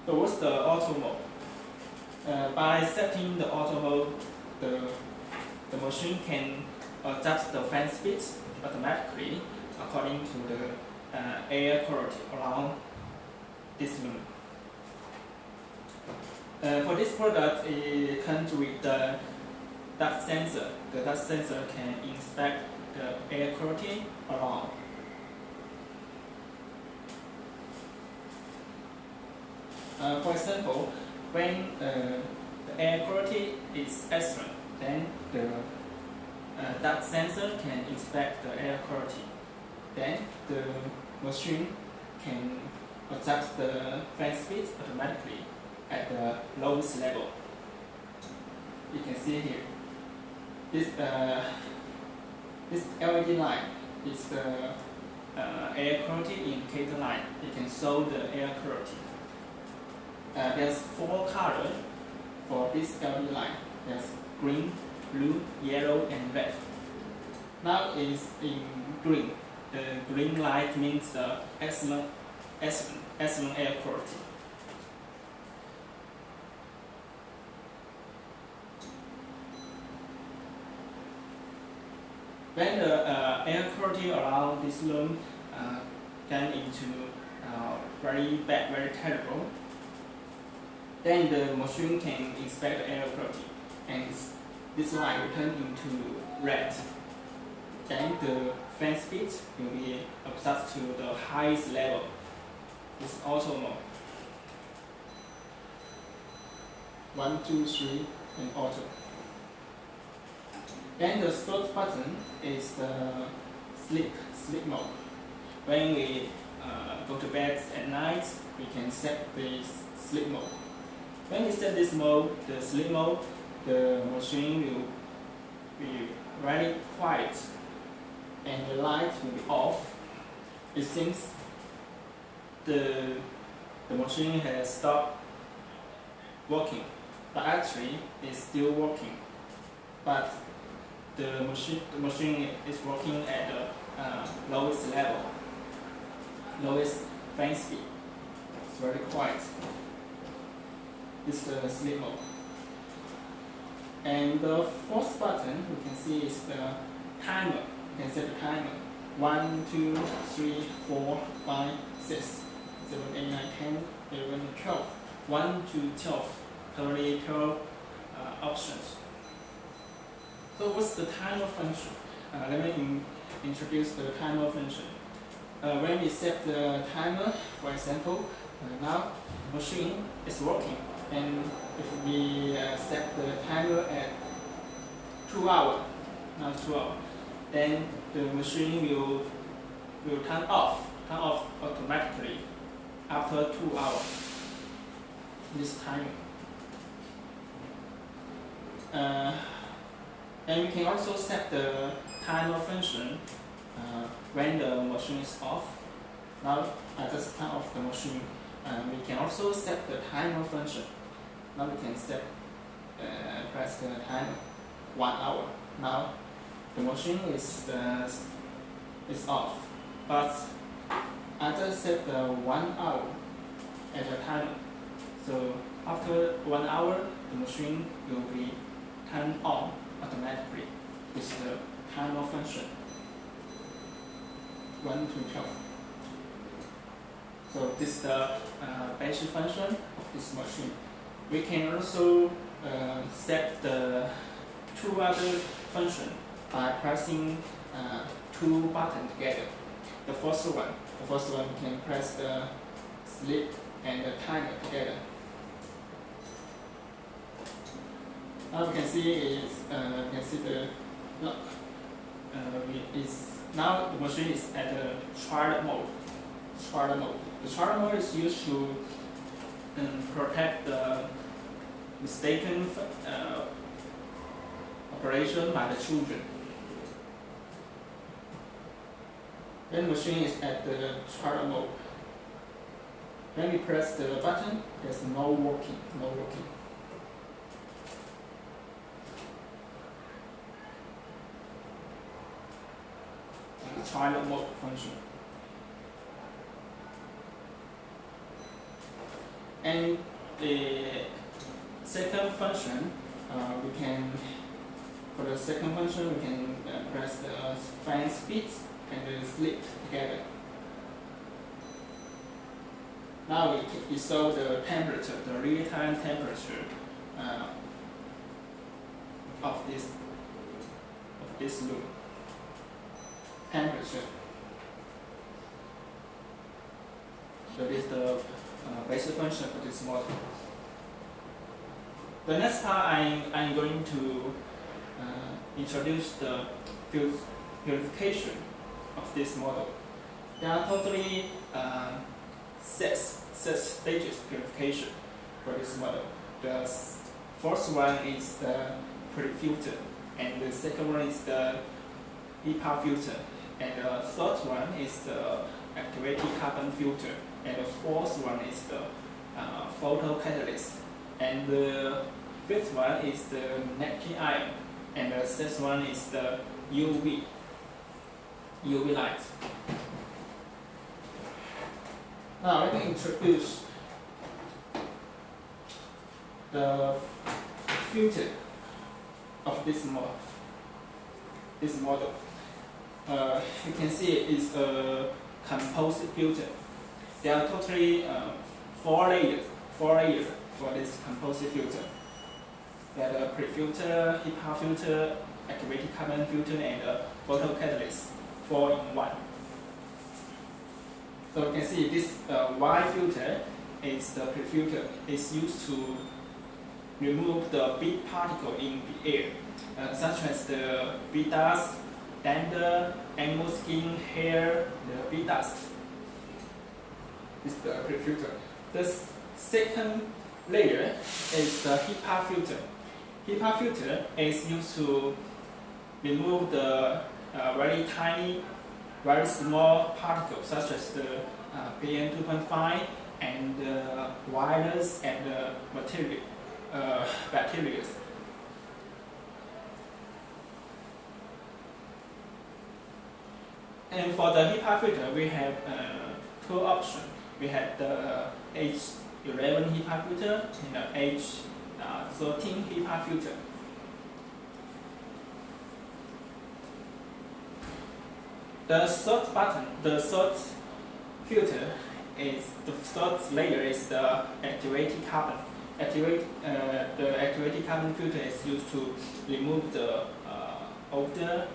So what's the auto mode? By setting the auto mode, the machine can adjust the fan speed automatically according to the air quality around this room. For this product, it comes with the dust sensor. The dust sensor can inspect the air quality around. For example, when the air quality is excellent, then the dust sensor can inspect the air quality. Then the machine can adjust the fan speed automatically at the lowest level. You can see here. This LED line is the air quality indicator line. You can show the air quality. There's 4 colors for this LED line. There's green, blue, yellow, and red. Now it's in green. The green light means the excellent air quality. When the air quality around this room get into very bad, very terrible, then the machine can inspect the air quality, and this line will turn into red. Then the fan speed will be adjusted to the highest level. It's auto mode. 1, 2, 3, and auto. Then the third button is the sleep mode. When we go to bed at night, we can set the sleep mode. When we set this mode, the sleep mode, the machine will be very quiet and the light will be off. It seems the machine has stopped working, but actually it's still working. But the machine is working at the lowest level, lowest fan speed. It's very quiet. This is the sleep mode. And the fourth button you can see is the timer. You can set the timer. 1, 2, 3, 4, 5, 6, 7, 8, 9, 10, 11, 12. 1 to 12. Totally 12 options. So what's the timer function? Let me introduce the timer function. When we set the timer, for example, now the machine is working, and if we set the timer at 2 hours, now 2 hours, then the machine will turn off automatically after 2 hours. This time. And we can also set the timer function when the machine is off. Now I just turn off the machine. We can also set the timer function Now we can set press the timer 1 hour. Now the machine is off, but I just set the 1 hour as a timer. So after 1 hour, the machine will be turned on automatically with the timer function 1 to 12. So this is the basic function of this machine. We can also set the 2 other functions by pressing 2 buttons together. The first one we can press the sleep and the timer together. Now we can see the lock. Now the machine is at the trial mode. The trial mode is used to protect the mistaken operation by the children. When the machine is at the trial mode, when we press the button, there's no working. The trial mode function. And the second function, for the second function, we can press the fan speed and the sleep together. Now we saw the temperature, the real-time temperature of this room. Temperature. So this is the basic function for this model. The next part, I'm going to introduce the purification of this model. There are totally 6 stages purification for this model. The first one is the pre-filter, and the second one is the Hipaa filter, and the third one is the activated carbon filter, and the fourth one is the photocatalyst, and the fifth one is the negative ion, and the sixth one is the UV light. Now let me introduce the filter of this model. You can see it is a composite filter. There are totally 4 layers for this composite filter. There are the pre-filter, Hipaa filter, activated carbon filter, and the photocatalyst, 4 in 1. So you can see this white filter is the pre-filter. It's used to remove the big particle in the air, such as the bee dust, dander, animal skin, hair, the bee dust. This is the pre-filter. The second layer is the Hipaa filter. Hipaa filter is used to remove the very tiny, very small particles such as the PM2.5 and the virus and the bacteria. And for the Hipaa filter, we have 2 options. We have the H11 Hipaa filter and the H13 Hipaa filter. The third filter is the third layer is the activated carbon. The activated carbon filter is used to remove the odor,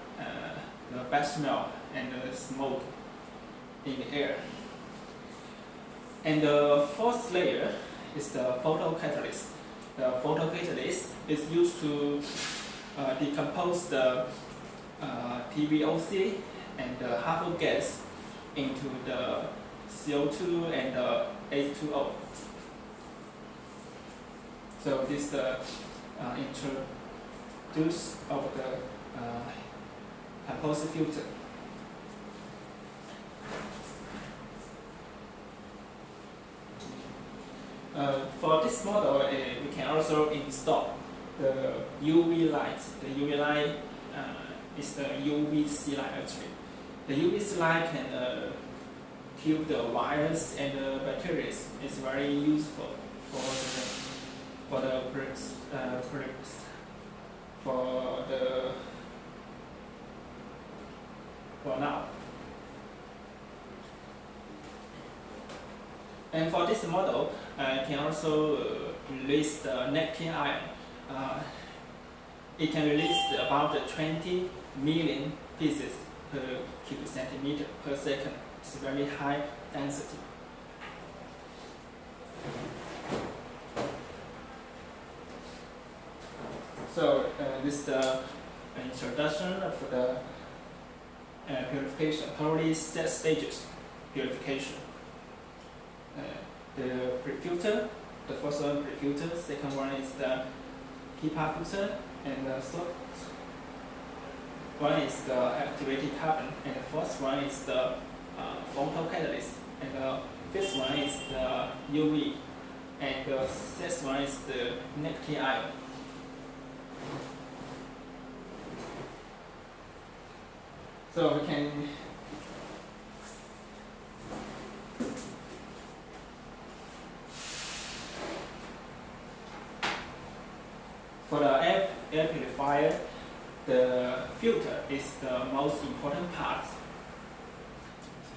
the bad smell, and the smoke in the air. And the fourth layer is the photocatalyst. The photocatalyst is used to decompose the TVOC and the harmful gas into the CO2 and the H2O. So this is the introduce of the composite filter. For this model, we can also install the UV light. The UV light is the Uvc Lamp actually. The Uvc Lamp can kill the virus and the bacteria. It's very useful for now. And for this model, can also release the negative ion. It can release about 20 million pieces per cubic centimeter per second. It's very high density. So this is the introduction of the purification. Currently, 6 stages purification. The pre-filter, the first one pre-filter, second one is the Hipaa Filter, and the third one is the activated carbon, and the fourth one is the photocatalyst, and the fifth one is the UV, and the sixth one is the negative ion. So we can for the air purifier, the filter is the most important part.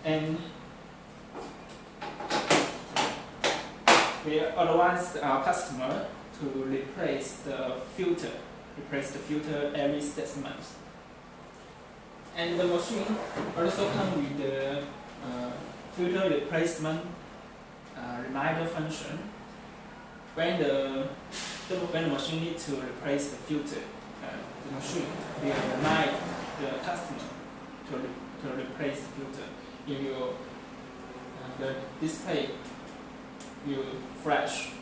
And we advise our customer to replace the filter every 6 months. And the machine also comes with the filter replacement reminder function. When the machine needs to replace the filter, the machine will remind the customer to replace the filter. If you the display will flash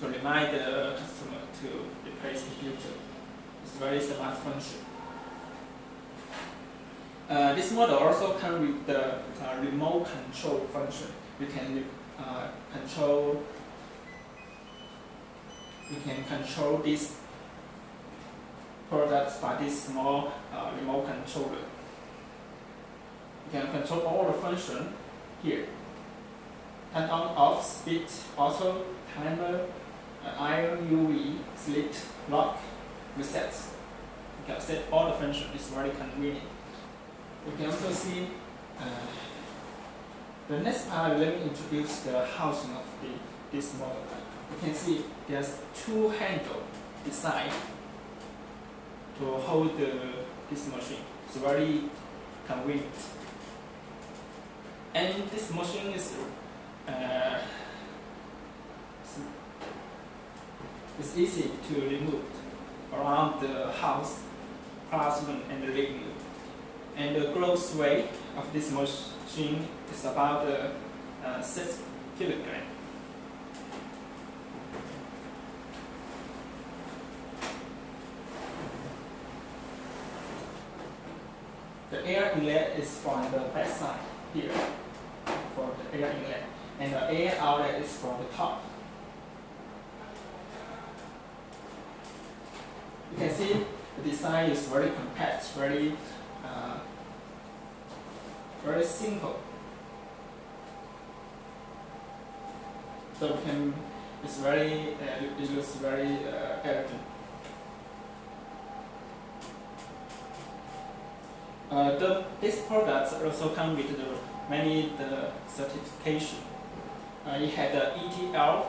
to remind the customer to replace the filter. It's a very smart function. This model also comes with the remote control function. We can control these products by this small remote controller. You can control all the function here. Turn on, off, speed, auto, timer, iron, UV, sleep, lock, reset. You can set all the functions. It's very convenient. You can also see the next part. Let me introduce the housing of this model. You can see there's 2 handles design to hold this machine. It's very convenient. And this machine is it's easy to remove around the house, classroom, and the living room. And the gross weight of this machine is about 6 kilograms. The air inlet is from the back side here, for the air inlet, and the air outlet is from the top. You can see the design is very compact, very simple. So it's very it looks very elegant. This product also comes with many certification. It had the ETL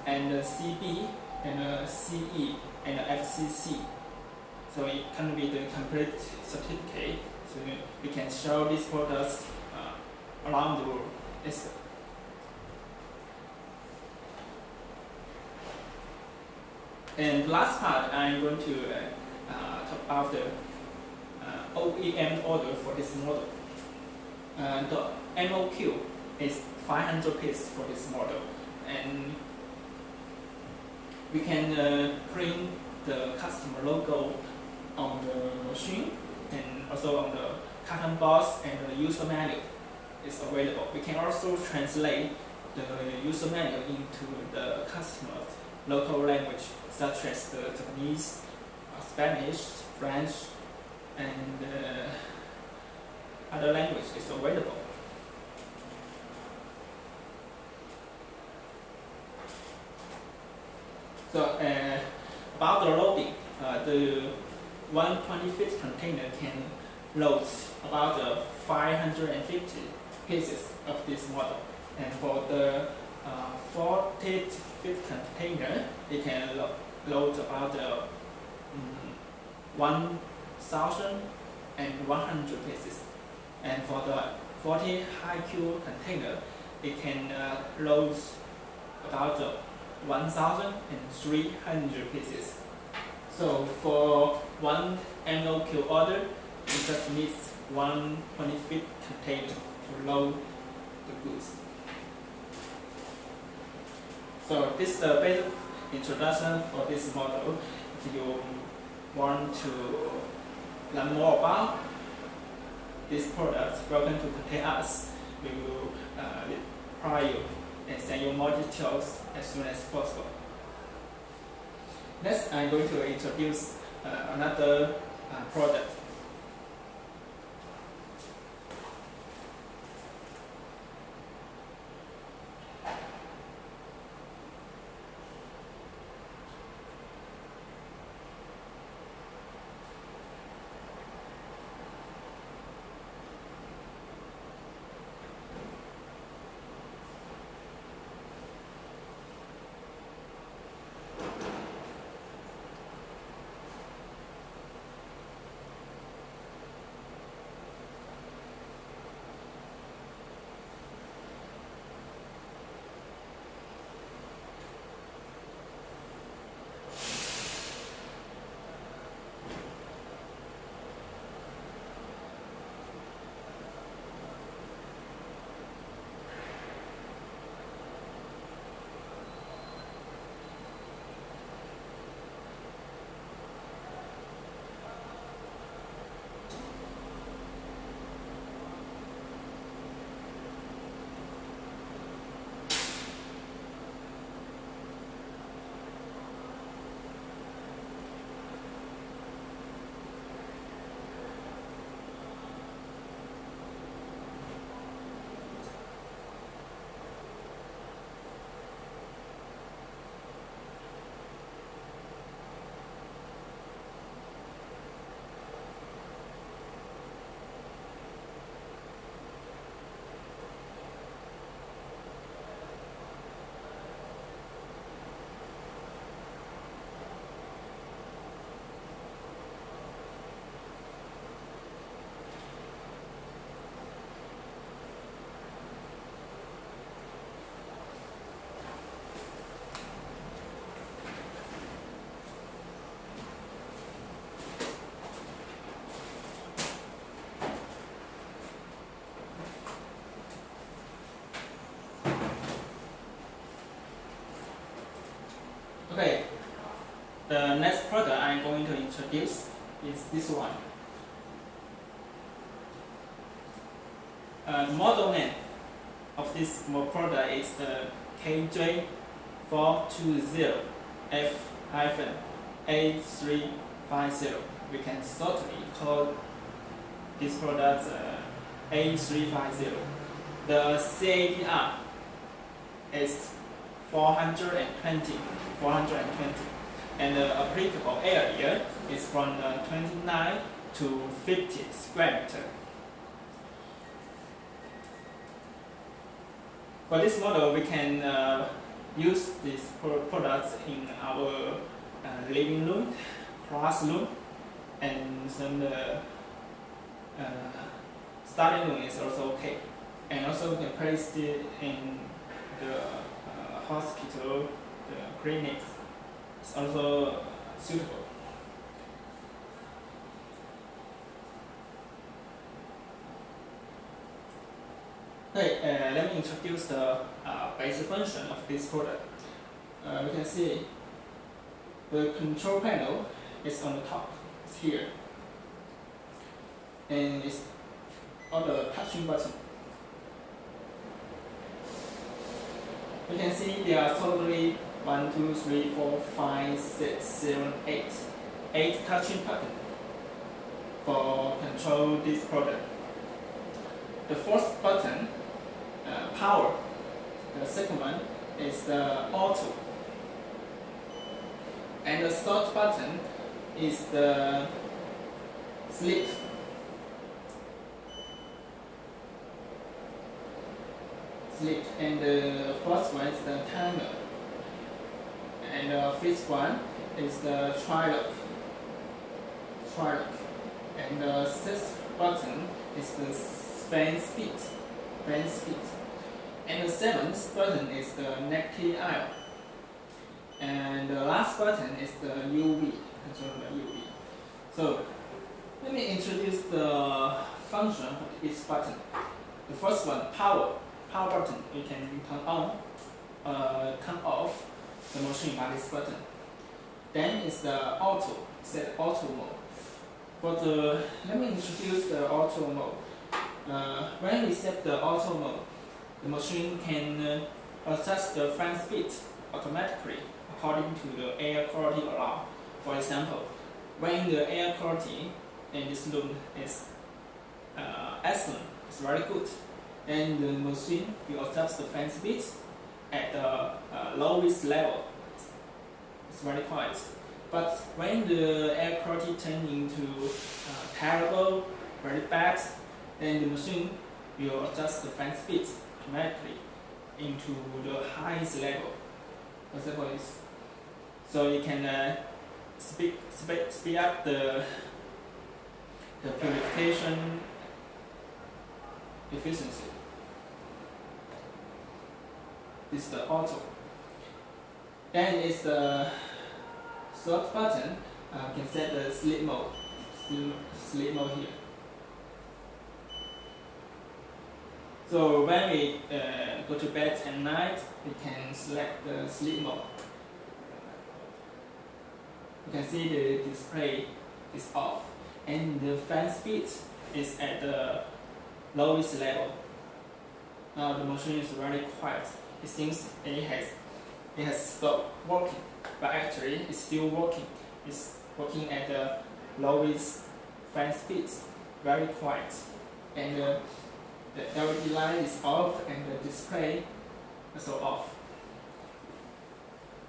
and the CB and the CE and the FCC. So it comes with a complete certificate. So we can show these products around the world. And last part, I'm going to talk about the Oem Order for this model. The MOQ is 500 pieces for this model, and we can print the customer logo on the machine and also on the carton box, and the user manual is available. We can also translate the user manual into the customer's local language, such as the Japanese, Spanish, French, and other language is available. So about the loading, the 120-feet container can load about 550 pieces of this model, and for the 40-feet container, it can load about 1,100 pieces, and for the 40 high Q container, it can load about 1,300 pieces. So for one MOQ order, it just needs 120-feet container to load the goods. So this is the basic introduction for this model. If you want to learn more about this product, welcome to contact us. We will reply you and send you more details as soon as possible. Next, I'm going to introduce another product. Okay, the next product I'm going to introduce is this one. The model name of this product is the KJ420F-A350. We can shortly call this product A350. The CADR is 420, and the applicable area is from 29 to 50 square meter. For this model, we can use these products in our living room, classroom, and some study room is also okay. And also we can place it in the hospital, the clinics. It's also suitable. Okay, let me introduce the basic function of this product. We can see the control panel is on the top. It's here, and it's all the touching button. You can see there are totally 1, 2, 3, 4, 5, 6, 7, 8. 8 touching buttons for control this product. The first button, power. The second one is the auto. And the third button is the sleep. And the fourth one is the timer. And the fifth one is the try-lock. And the sixth button is the fan speed. And the seventh button is the negative ion. And the last button is the UV, control the UV. So let me introduce the function of each button. The first one, power button. You can turn on, turn off the machine by this button. Then is the auto, set auto mode. But let me introduce the auto mode. When we set the auto mode, the machine can adjust the fan speed automatically according to the air quality alarm. For example, when the air quality in this room is excellent, it's very good, then the machine will adjust the fan speed at the lowest level. It's very quiet. But when the air quality turns into terrible, very bad, then the machine will adjust the fan speed automatically into the highest level. Example is, so you can speed up the purification efficiency. This is the auto. Then is the third button. You can set the sleep mode. Sleep mode here. So when we go to bed at night, we can select the sleep mode. You can see the display is off, and the fan speed is at the lowest level. Now the machine is very quiet. It seems it has stopped working, but actually it's still working. It's working at the lowest fan speed, very quiet, and the LED light is off and the display is also off.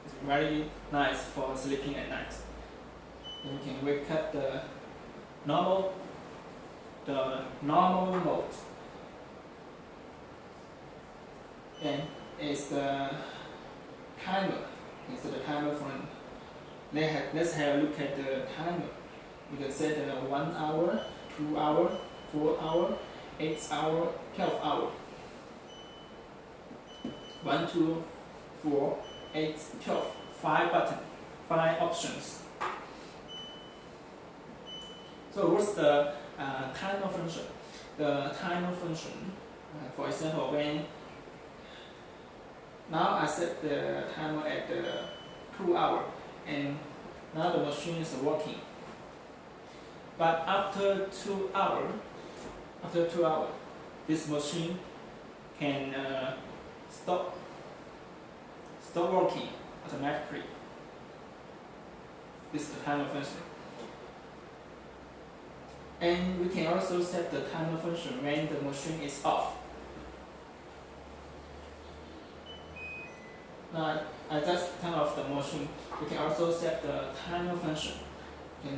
It's very nice for sleeping at night. And you can wake up the normal mode. And it's the timer. It's the timer from. Let's have a look at the timer. You can set 1 hour, 2 hour, 4 hour, 8 hour, 12 hour. 1, 2, 4, 8, 12. 5 buttons, 5 options. So what's the timer function? The timer function, for example, when now I set the timer at 2 hours, and now the machine is working. But after 2 hours, this machine can stop working automatically. This is the timer function. And we can also set the timer function when the machine is off. Now I just turn off the machine. We can also set the timer function. You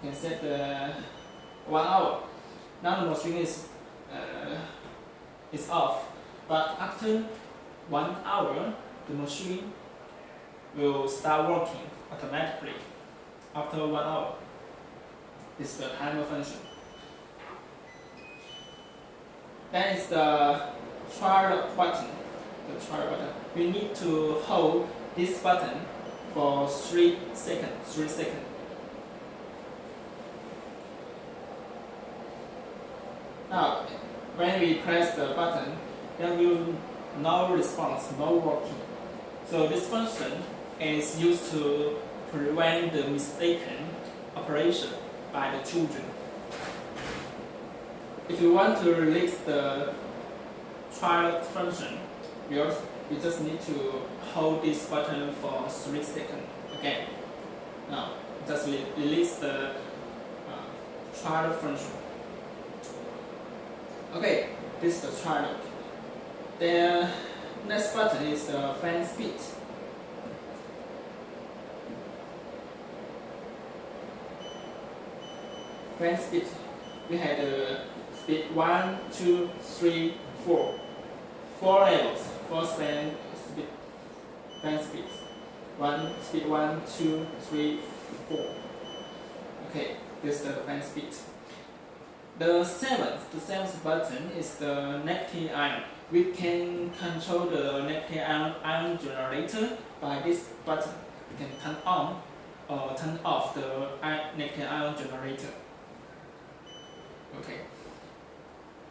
can set the 1 hour. Now the machine is off, but after 1 hour, the machine will start working automatically. After 1 hour, this is the timer function. Then is the try button. The try button. We need to hold this button for 3 seconds. 3 seconds. Now, when we press the button, there will no response, no working. So this function is used to prevent the mistaken operation by the children. if you want to release the trial function, we just need to hold this button for 3 seconds. Okay. Now just release the trial function. Okay, this is the trial. The next button is the fan speed. Fan speed. We had speed 1, 2, 3, 4. 4 levels. 4 fan speed. Speed 1, 2, 3, 4. Okay, this is the fan speed. The seventh button is the negative ion. We can control the negative ion generator by this button. We can turn on or turn off the negative ion generator. Okay.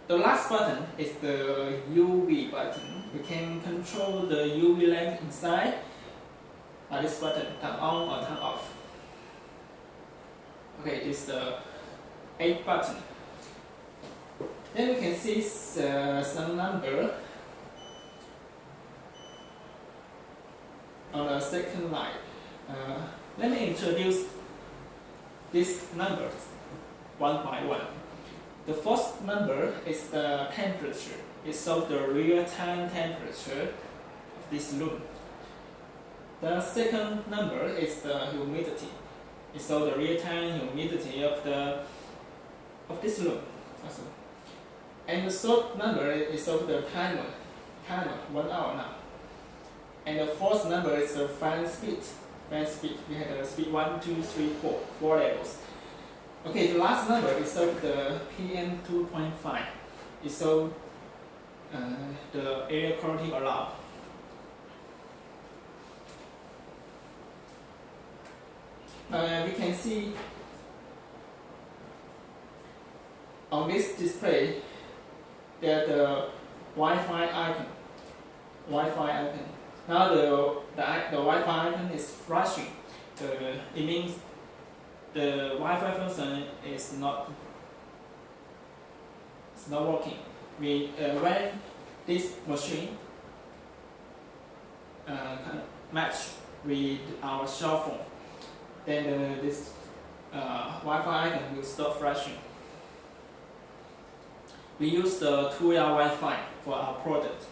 The last button is the UV button. We can control the UV lamp inside by this button, turn on or turn off. Okay, this is the 8th button. Then we can see some number on the second line. Let me introduce these numbers one by one. The first number is the temperature. It shows the real-time temperature of this room. The second number is the humidity. It shows the real-time humidity of this room also. And the third number is of the timer, 1 hour now. And the fourth number is the fan speed. We have the speed 1, 2, 3, 4 levels. Okay, the last number is of the PM 2.5. It shows the air quality allowed. We can see on this display that the Wi-Fi icon. Now the Wi-Fi icon is flashing. It means the Wi-Fi function is not working. When this machine match with our cell phone, then this Wi-Fi icon will stop flashing. We use the 2-year Wi-Fi for our product.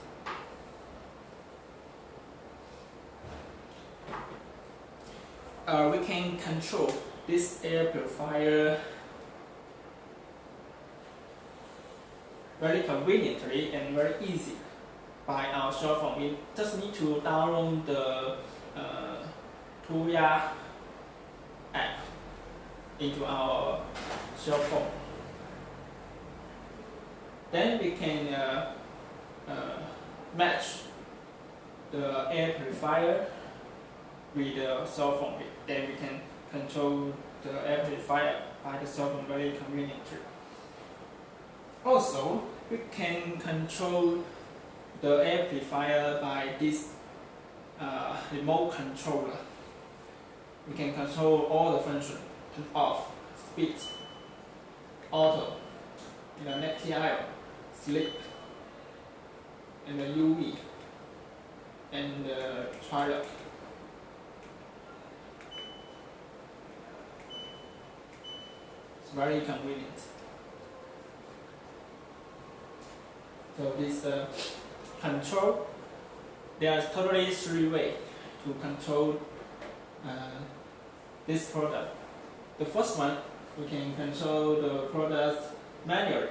We can control this air purifier very conveniently and very easy by our cell phone. We just need to download the 2-year app into our cell phone. Then we can match the air purifier with the cell phone. Then we can control the air purifier by the cell phone very conveniently. Also, we can control the air purifier by this remote controller. We can control all the functions: turn off, speed, auto, negative ion, sleep, and the UV, and the twilight. It's very convenient. So this control, there are totally 3 ways to control this product. The first one, we can control the product manually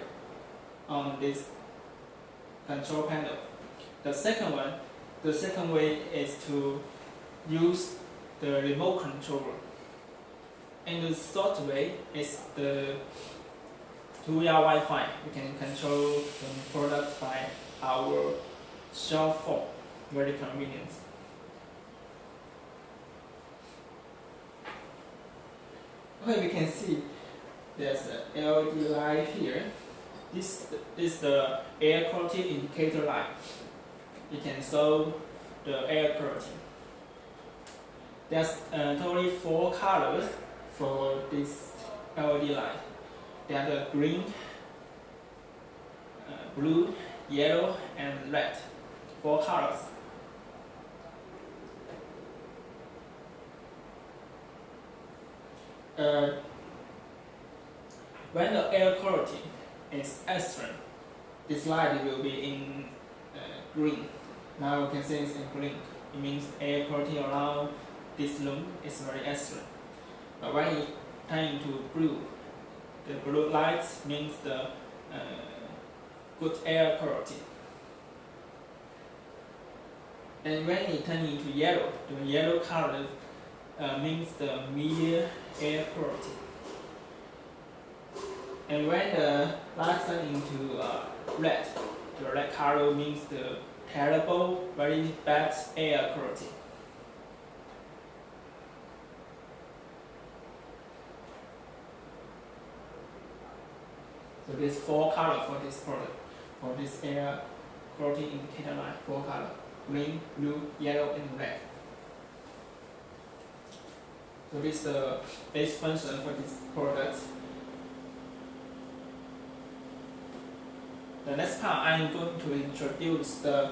on this control panel. The second way is to use the remote controller. And the third way is the 2-year Wi-Fi. We can control the product by our cell phone. Very convenient. Okay, we can see there's a LED light here. This is the air quality indicator light. It can show the air quality. There's totally 4 colors for this LED light. They are the green, blue, yellow, and red. 4 colors. When the air quality is excellent, this light will be in green. Now you can see it's in green. It means air quality around this room is very excellent. But when it turns into blue, the blue light means the good air quality. And when it turns into yellow, the yellow color means the medium air quality. And when the light turns into red, the red color means the terrible, very bad air quality. So there's 4 colors for this product, for this air quality indicator light, 4 colors: green, blue, yellow, and red. So this is the base function for this product. The next part, I'm going to introduce the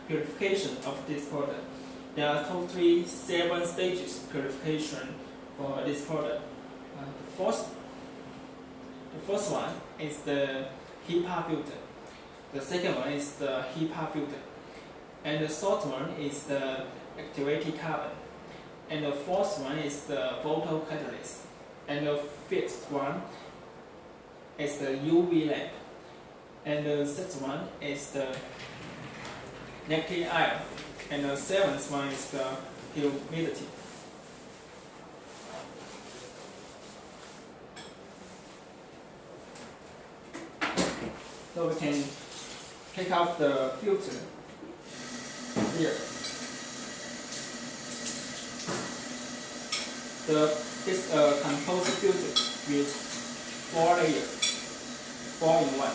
purification of this product. There are totally 7 stages purification for this product. The first one is the Hipaa Filter. The second one is the Hipaa Filter. And the third one is the Actuated carbon. And the fourth one is the photocatalyst. And the fifth one is the UV lamp. And the sixth one is the negative ion. And the seventh one is the humidity. So we can take out the filter here. This composite filter with 4 layers, 4 in 1.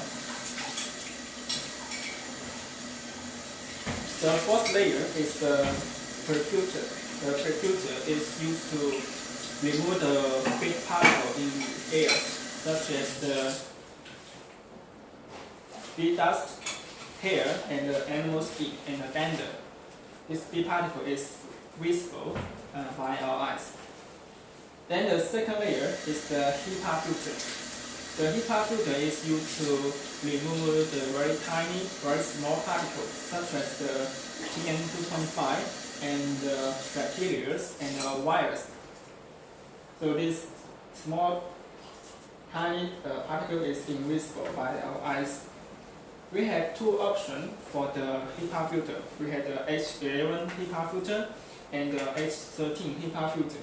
The first layer is the purifier. The purifier is used to remove the big particles in the air, such as the bee dust, hair, and the animal skin and the dander. This big particle is visible by our eyes. Then the second layer is the Hipaa Filter. The Hipaa Filter is used to remove the very tiny, very small particles, such as the PM2.5 and the bacteria and the virus. So this small, tiny particle is invisible by our eyes. We have 2 options for the Hipaa Filter. We have the H11 Hipaa Filter and the H13 Hipaa Filter.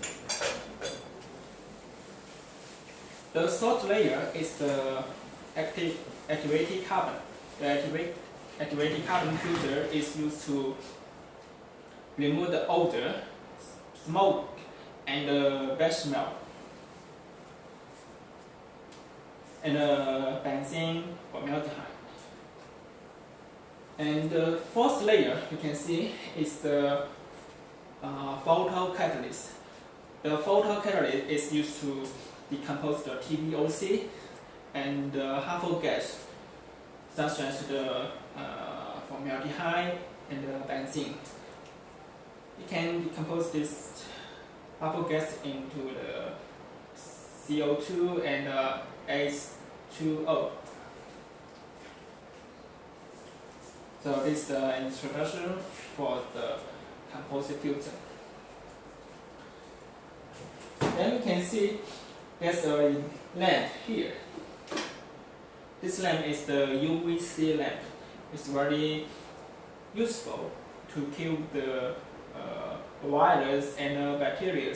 The third layer is the activated carbon. The activated carbon filter is used to remove the odor, smoke, and the bad smell. And benzene, formaldehyde. And the fourth layer you can see is the photocatalyst. The photocatalyst is used to decompose the TVOC and harmful gas, such as the formaldehyde and the benzene. You can decompose this harmful gas into the CO2 and H2O. So this is the introduction for the composite filter. Then you can see there's a lamp here. This lamp is the Uvc lamp. It's very useful to kill the virus and bacteria.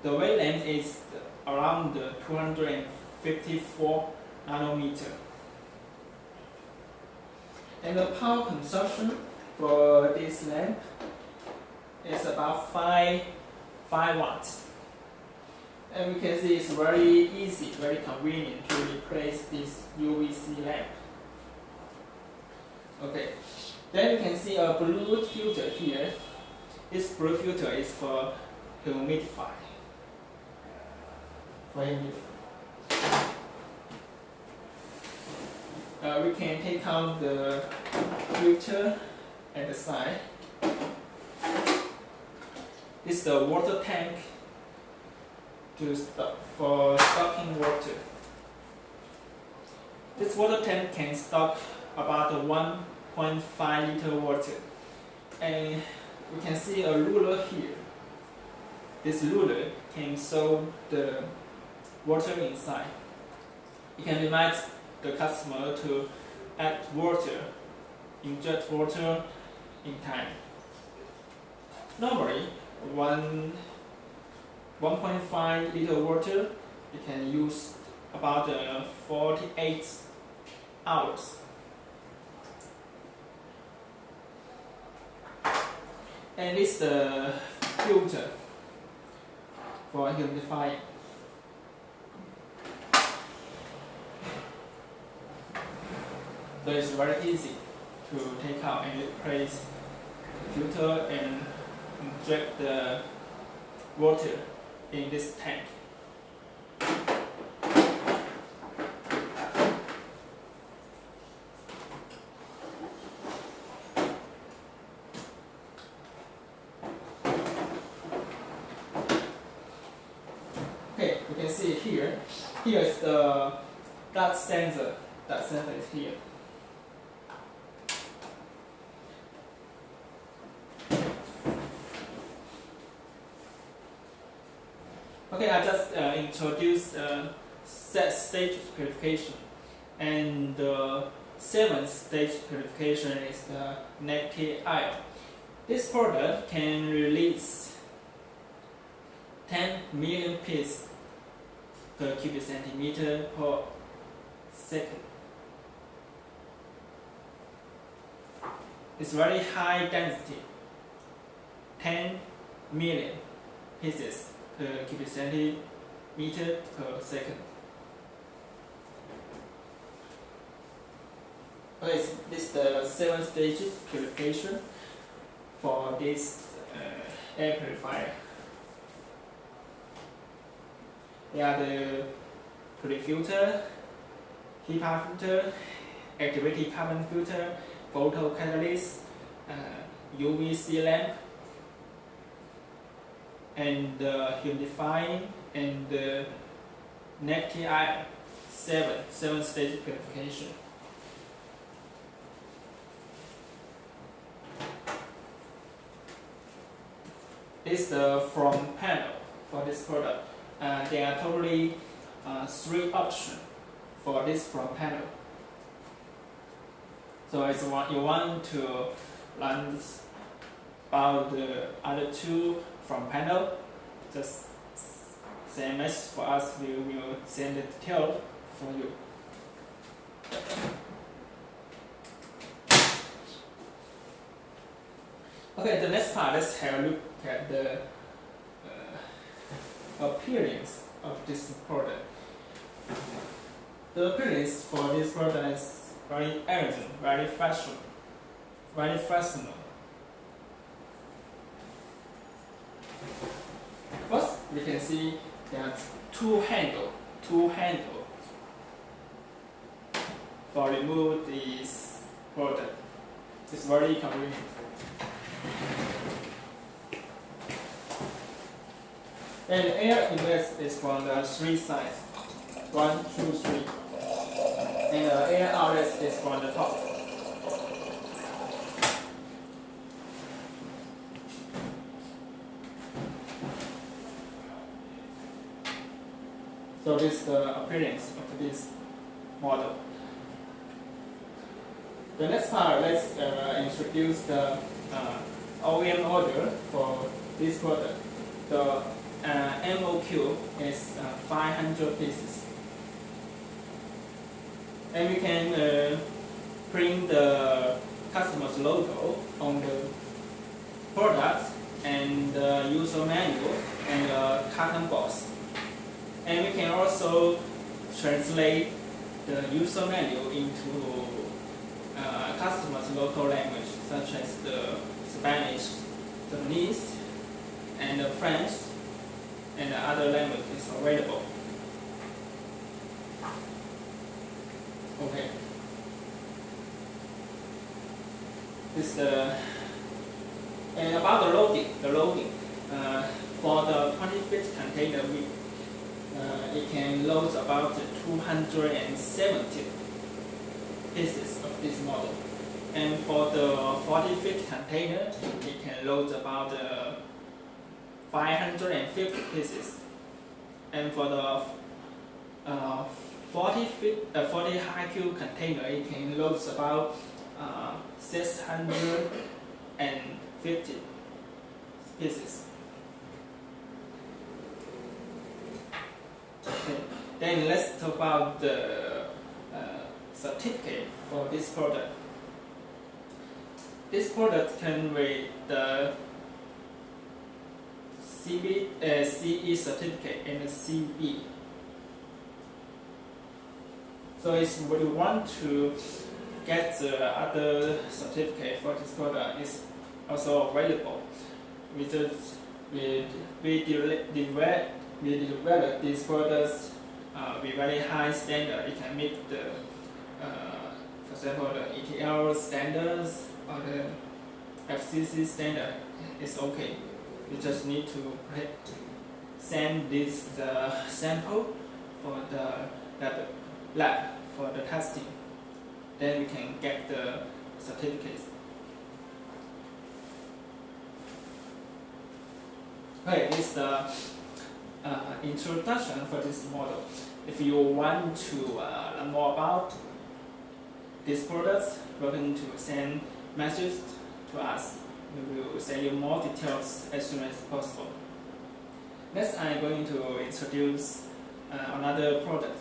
The wavelength is around 254 nanometer. And the power consumption for this lamp is about 5 watts. And we can see it's very easy, very convenient to replace this UVC lamp. Okay, then you can see a blue filter here. This blue filter is for humidifier. we can take out the filter at the side. This is the water tank for stocking water. This water tank can stock about 1.5 liter water. And we can see a ruler here. This ruler can show the water inside. It can remind the customer to add water, inject water in time. Normally, 1.5 liter water, you can use about 48 hours. And this is the filter for humidifying. So it's very easy to take out and replace the filter and inject the water in this tank. Okay, you can see it here. Here is the dust sensor. That sensor is here. Okay, I just introduced set stage purification, and the 7th stage purification is the negative ion. This product can release 10 million pieces per cubic centimeter per second. It's very high density, 10 million pieces per cubic centimeter per second. Okay, this is the 7 stages purification for this air purifier. They are the Purifier, Hipaa Filter, Activated carbon filter, photocatalyst, UVC lamp, and the humidifying, and the negative ion, 7 stage purification. This is the front panel for this product. There are totally 3 options for this front panel. So if you want to learn about the other 2 front panel, just send a message for us. We will send the detail for you. Okay, the next part, let's have a look at the appearance of this product. The appearance for this product is very elegant, very fashionable. First, we can see there are two handles for remove this product. It's very convenient. And the air inlet is from the 3 sides, 1, 2, 3. And the air outlet is from the top. So this is the appearance of this model. The next part, let's introduce the Oem Order for this product. The MOQ is 500 pieces. And we can print the customer's logo on the product and the user manual and the carton box. And we can also translate the user manual into customer's local language, such as the Spanish, Japanese, and the French, and the other languages available. Okay. This and about the loading. For the 20-feet container, it can load about 270 pieces of this model. And for the 40-feet container, it can load about 550 pieces. And for the 40 high cube container, it can load about 650 pieces. Okay. Then let's talk about the certificate for this product. This product comes with the CE certificate and the CB. So if you want to get the other certificate for this product, is also available. We develop these products with very high standard. It can meet the, for example, the ETL standards or the FCC standard. It's okay. You just need to send this sample for the lab for the testing. Then we can get the certificates. Okay, this is the introduction for this model. If you want to learn more about these products, welcome to send messages to us. We will send you more details as soon as possible. Next, I'm going to introduce another product.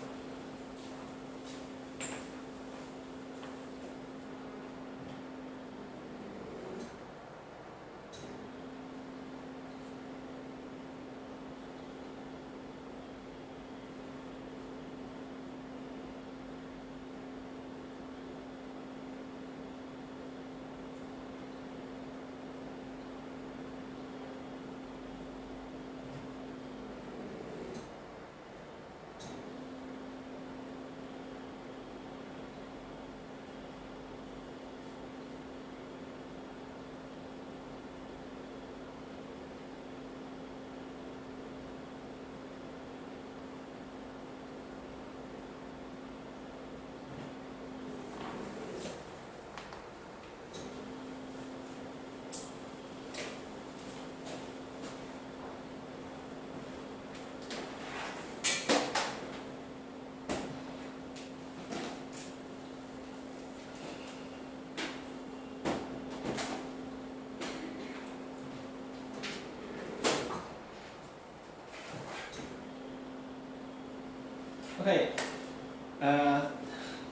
Okay,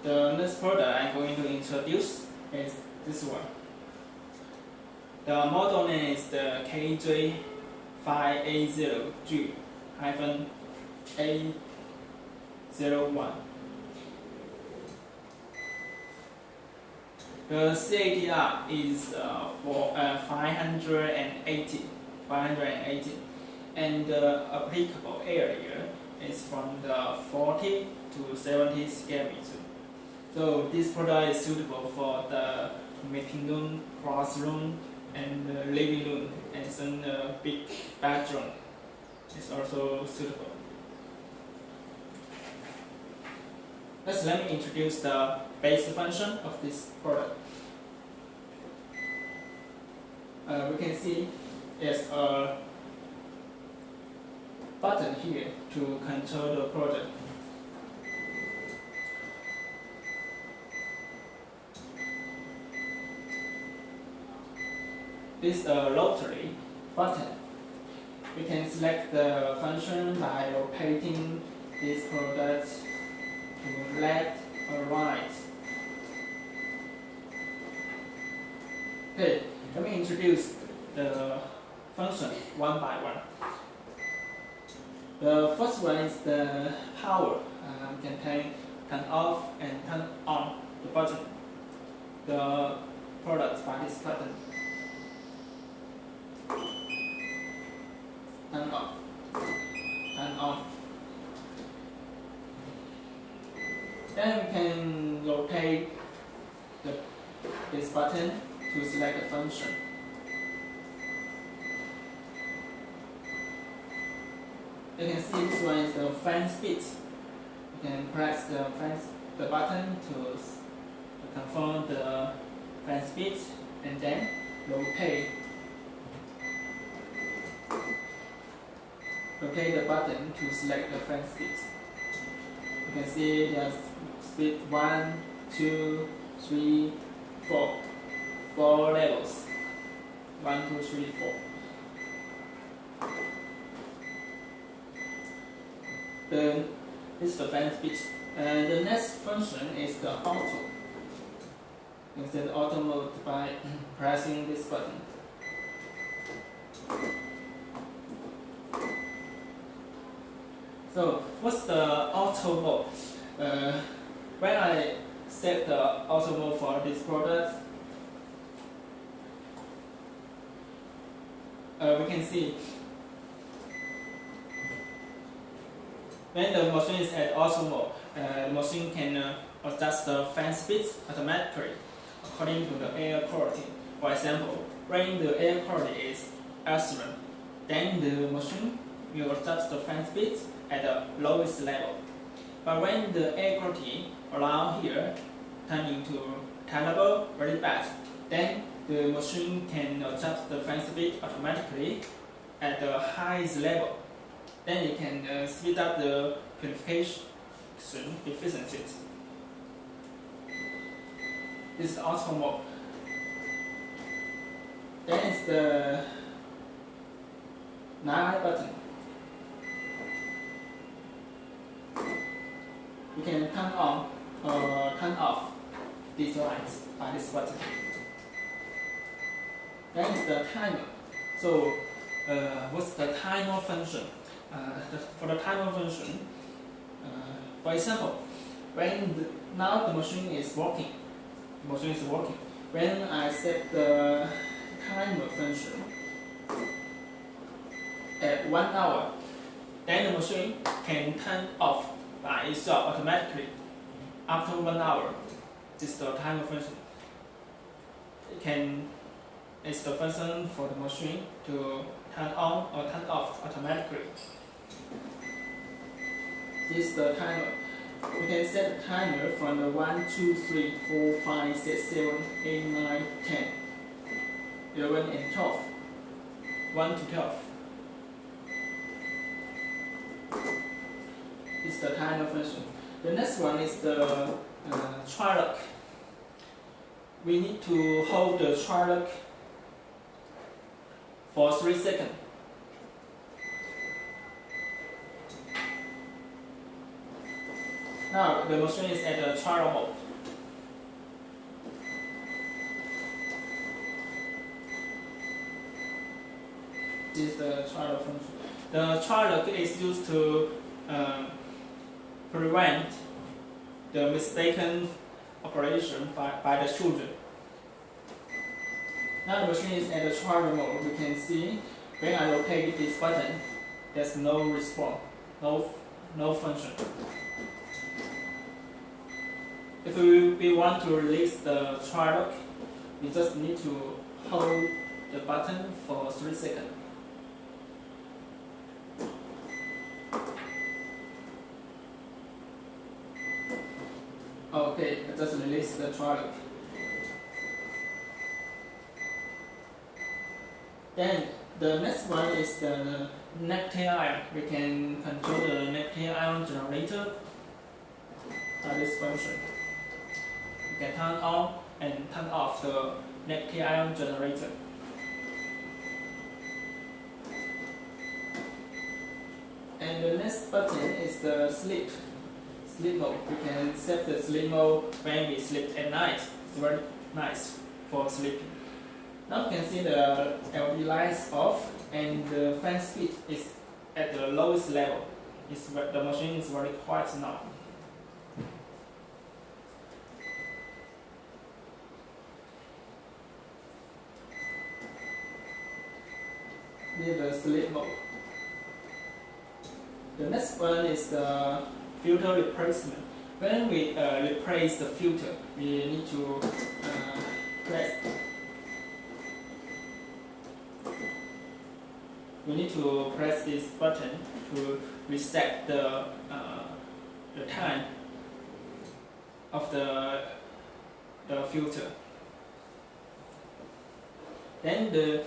the next product I'm going to introduce is this one. The model name is the KJ580G-A01. The CADR is for 580, and the applicable area is from the 40 to 70 square meters. So this product is suitable for the meeting room, classroom, and the living room, and some big bedroom. It's also suitable. Let me introduce the basic function of this product. We can see there's a button here to control the product. This is a rotary button. We can select the function by rotating this product to left or right. Okay, let me introduce the function one by one. The first one is the power. You can turn off and turn on the button. The product by this button. Turn off, turn on. Then we can rotate this button to to select the function. You can see this one is the fan speed. You can press the button to confirm the fan speed and then rotate the button to select the fan speed. You can see there's speed 1, 2, 3, 4. 4 levels. 1, 2, 3, 4. Then this is the fan speed. The next function is the auto. You can set auto mode by pressing this button. So what's the auto mode? When I set the auto mode for this product, we can see when the machine is at auto mode, the machine can adjust the fan speed automatically according to the air quality. For example, when the air quality is excellent, then the machine will adjust the fan speed at the lowest level. But when the air quality around here turn into terrible, very bad, then the machine can adjust the fan speed automatically at the highest level. Then it can speed up the purification efficiencies. This is auto mode. Then is the night button. You can turn on or turn off these lights by this button. Then is the timer. So, what's the timer function? For the timer function, for example, when now the machine is working, when I set the timer function at 1 hour, then the machine can turn off by itself automatically after 1 hour. This is the timer function. It's the function for the machine to turn on or turn off automatically. This is the timer. We can set the timer from the 1, 2, 3, 4, 5, 6, 7, 8, 9, 10, 11, and 12. 1 to 12. This is the timer function. The next one is the try lock. We need to hold the try lock for 3 seconds. Now the machine is at the trial mode. This is the trial function. The trial lock is used to prevent the mistaken operation by the children. Now the machine is at the trial mode. We can see when I rotate this button, there's no response, no function. If we want to release the trial lock, we just need to hold the button for 3 seconds. Okay, I just release the trial lock. Then the next one is the necktie iron. We can control the necktie iron generator by this function. You can turn on and turn off the necktie iron generator. And the next button is the sleep mode. We can set the sleep mode when we sleep at night. It's very nice for sleeping. Now you can see the LED lights off and the fan speed is at the lowest level. The machine is very quiet now. This is the sleep mode. The next one is the filter replacement. When we replace the filter, we need to press we need to press this button to reset the time of the filter. Then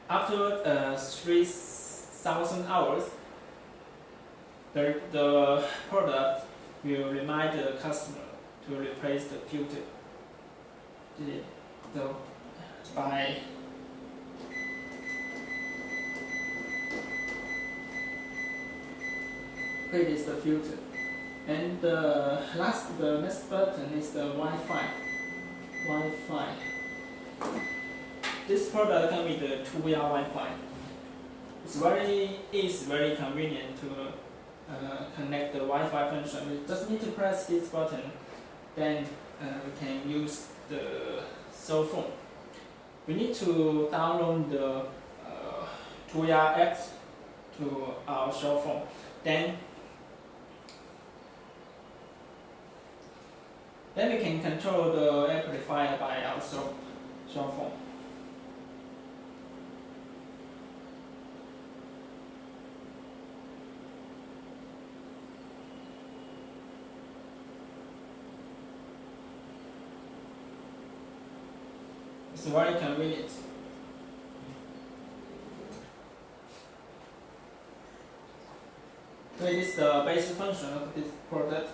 after 3,000 hours, the product will remind the customer to replace the filter. So by it is the filter, and the next button is the Wi-Fi. This product comes with the 2-way Wi-Fi. It's very convenient to connect the Wi-Fi function. We just need to press this button, then we can use the cell phone. We need to download the Tuya app to our cell phone. Then we can control the amplifier by our cell phone. It's very convenient. So it is the basic function of this product.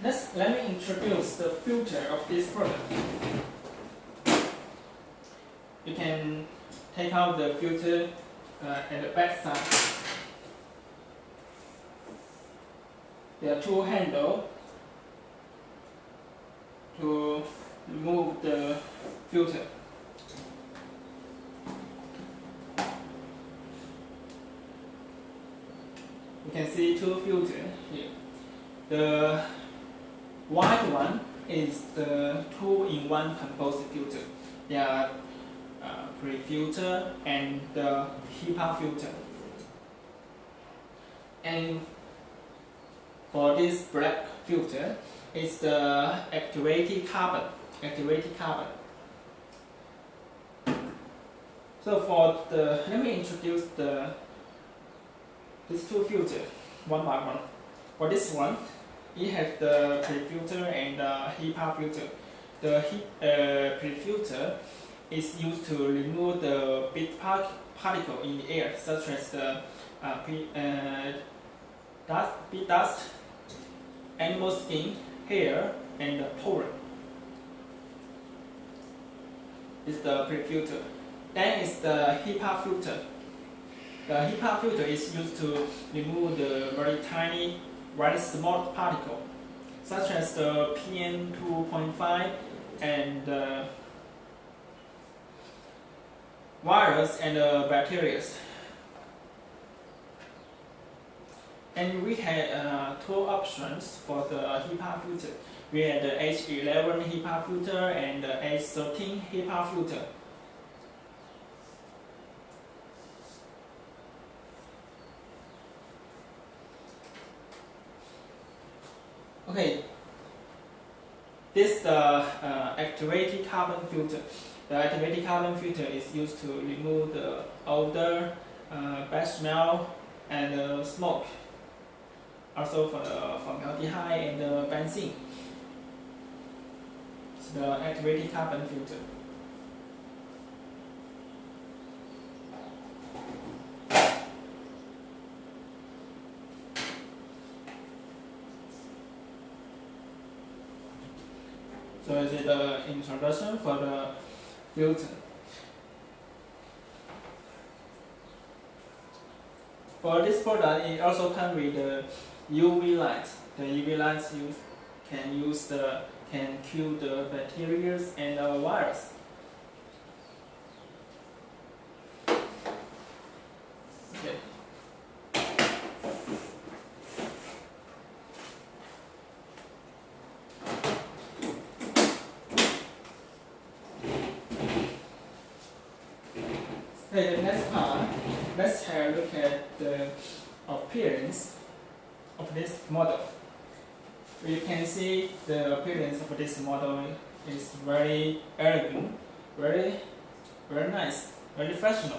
Next, let me introduce the filter of this product. You can take out the filter at the back side. There are two handles to remove the filter. You can see two filters here. The white one is the 2-in-1 composite filter. They are pre-filter and the Hipaa filter. And for this black filter, it's the activated carbon. So let me introduce these two filters one by one. For this one, it has the pre-filter and the Hipaa filter. The pre-filter is used to remove the big particle in the air, such as the dust, animal skin, hair, and pollen. It's the pre-filter. Then is the Hipaa filter. The Hipaa filter is used to remove the very tiny, very small particle, such as the PM2.5 and virus and bacteria. And we had two options for the Hipaa filter. We had the H11 Hipaa filter and the H13 Hipaa filter. Okay, this is the activated carbon filter. The activated carbon filter is used to remove the odor, bad smell, and smoke. Also for the formaldehyde and the benzene. It's the activated carbon filter. So this is the introduction for the filter. For this product, it also comes with the UV light. The UV lights can kill the bacteria and the virus. Okay. Okay, the next part, let's have a look at the appearance of this model. You can see the appearance of this model is very elegant, very Very nice, very professional.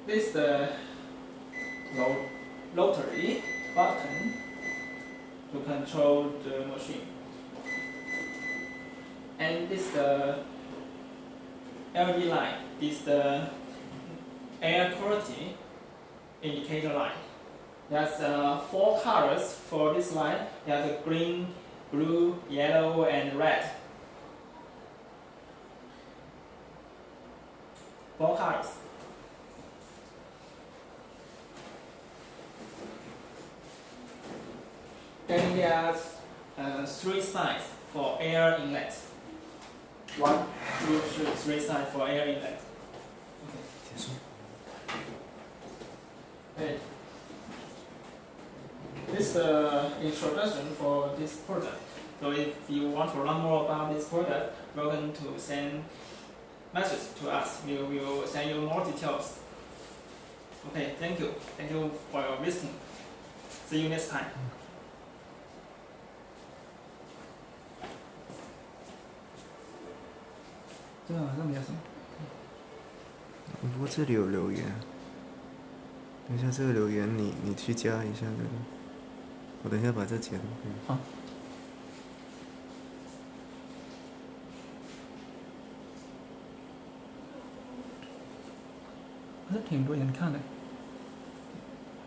This is the rotary button to control the machine. And this is the LED light. This is the air quality indicator light. There's 4 colors for this light. There's a green, blue, yellow, and red. 4 colors. Then there's 3 sides for air inlet. 1, 2, 3 sides for air inlet. 结束。 Okay. This is the introduction for this product. So if you want to learn more about this product, welcome to send message to us. We will send you more details. Okay, thank you. Thank you for your listening. See you next time. 这个好像没有什么。不过这里有留言，等一下这个留言你去加一下这个，我等一下把这截了。好。还是挺多人看的。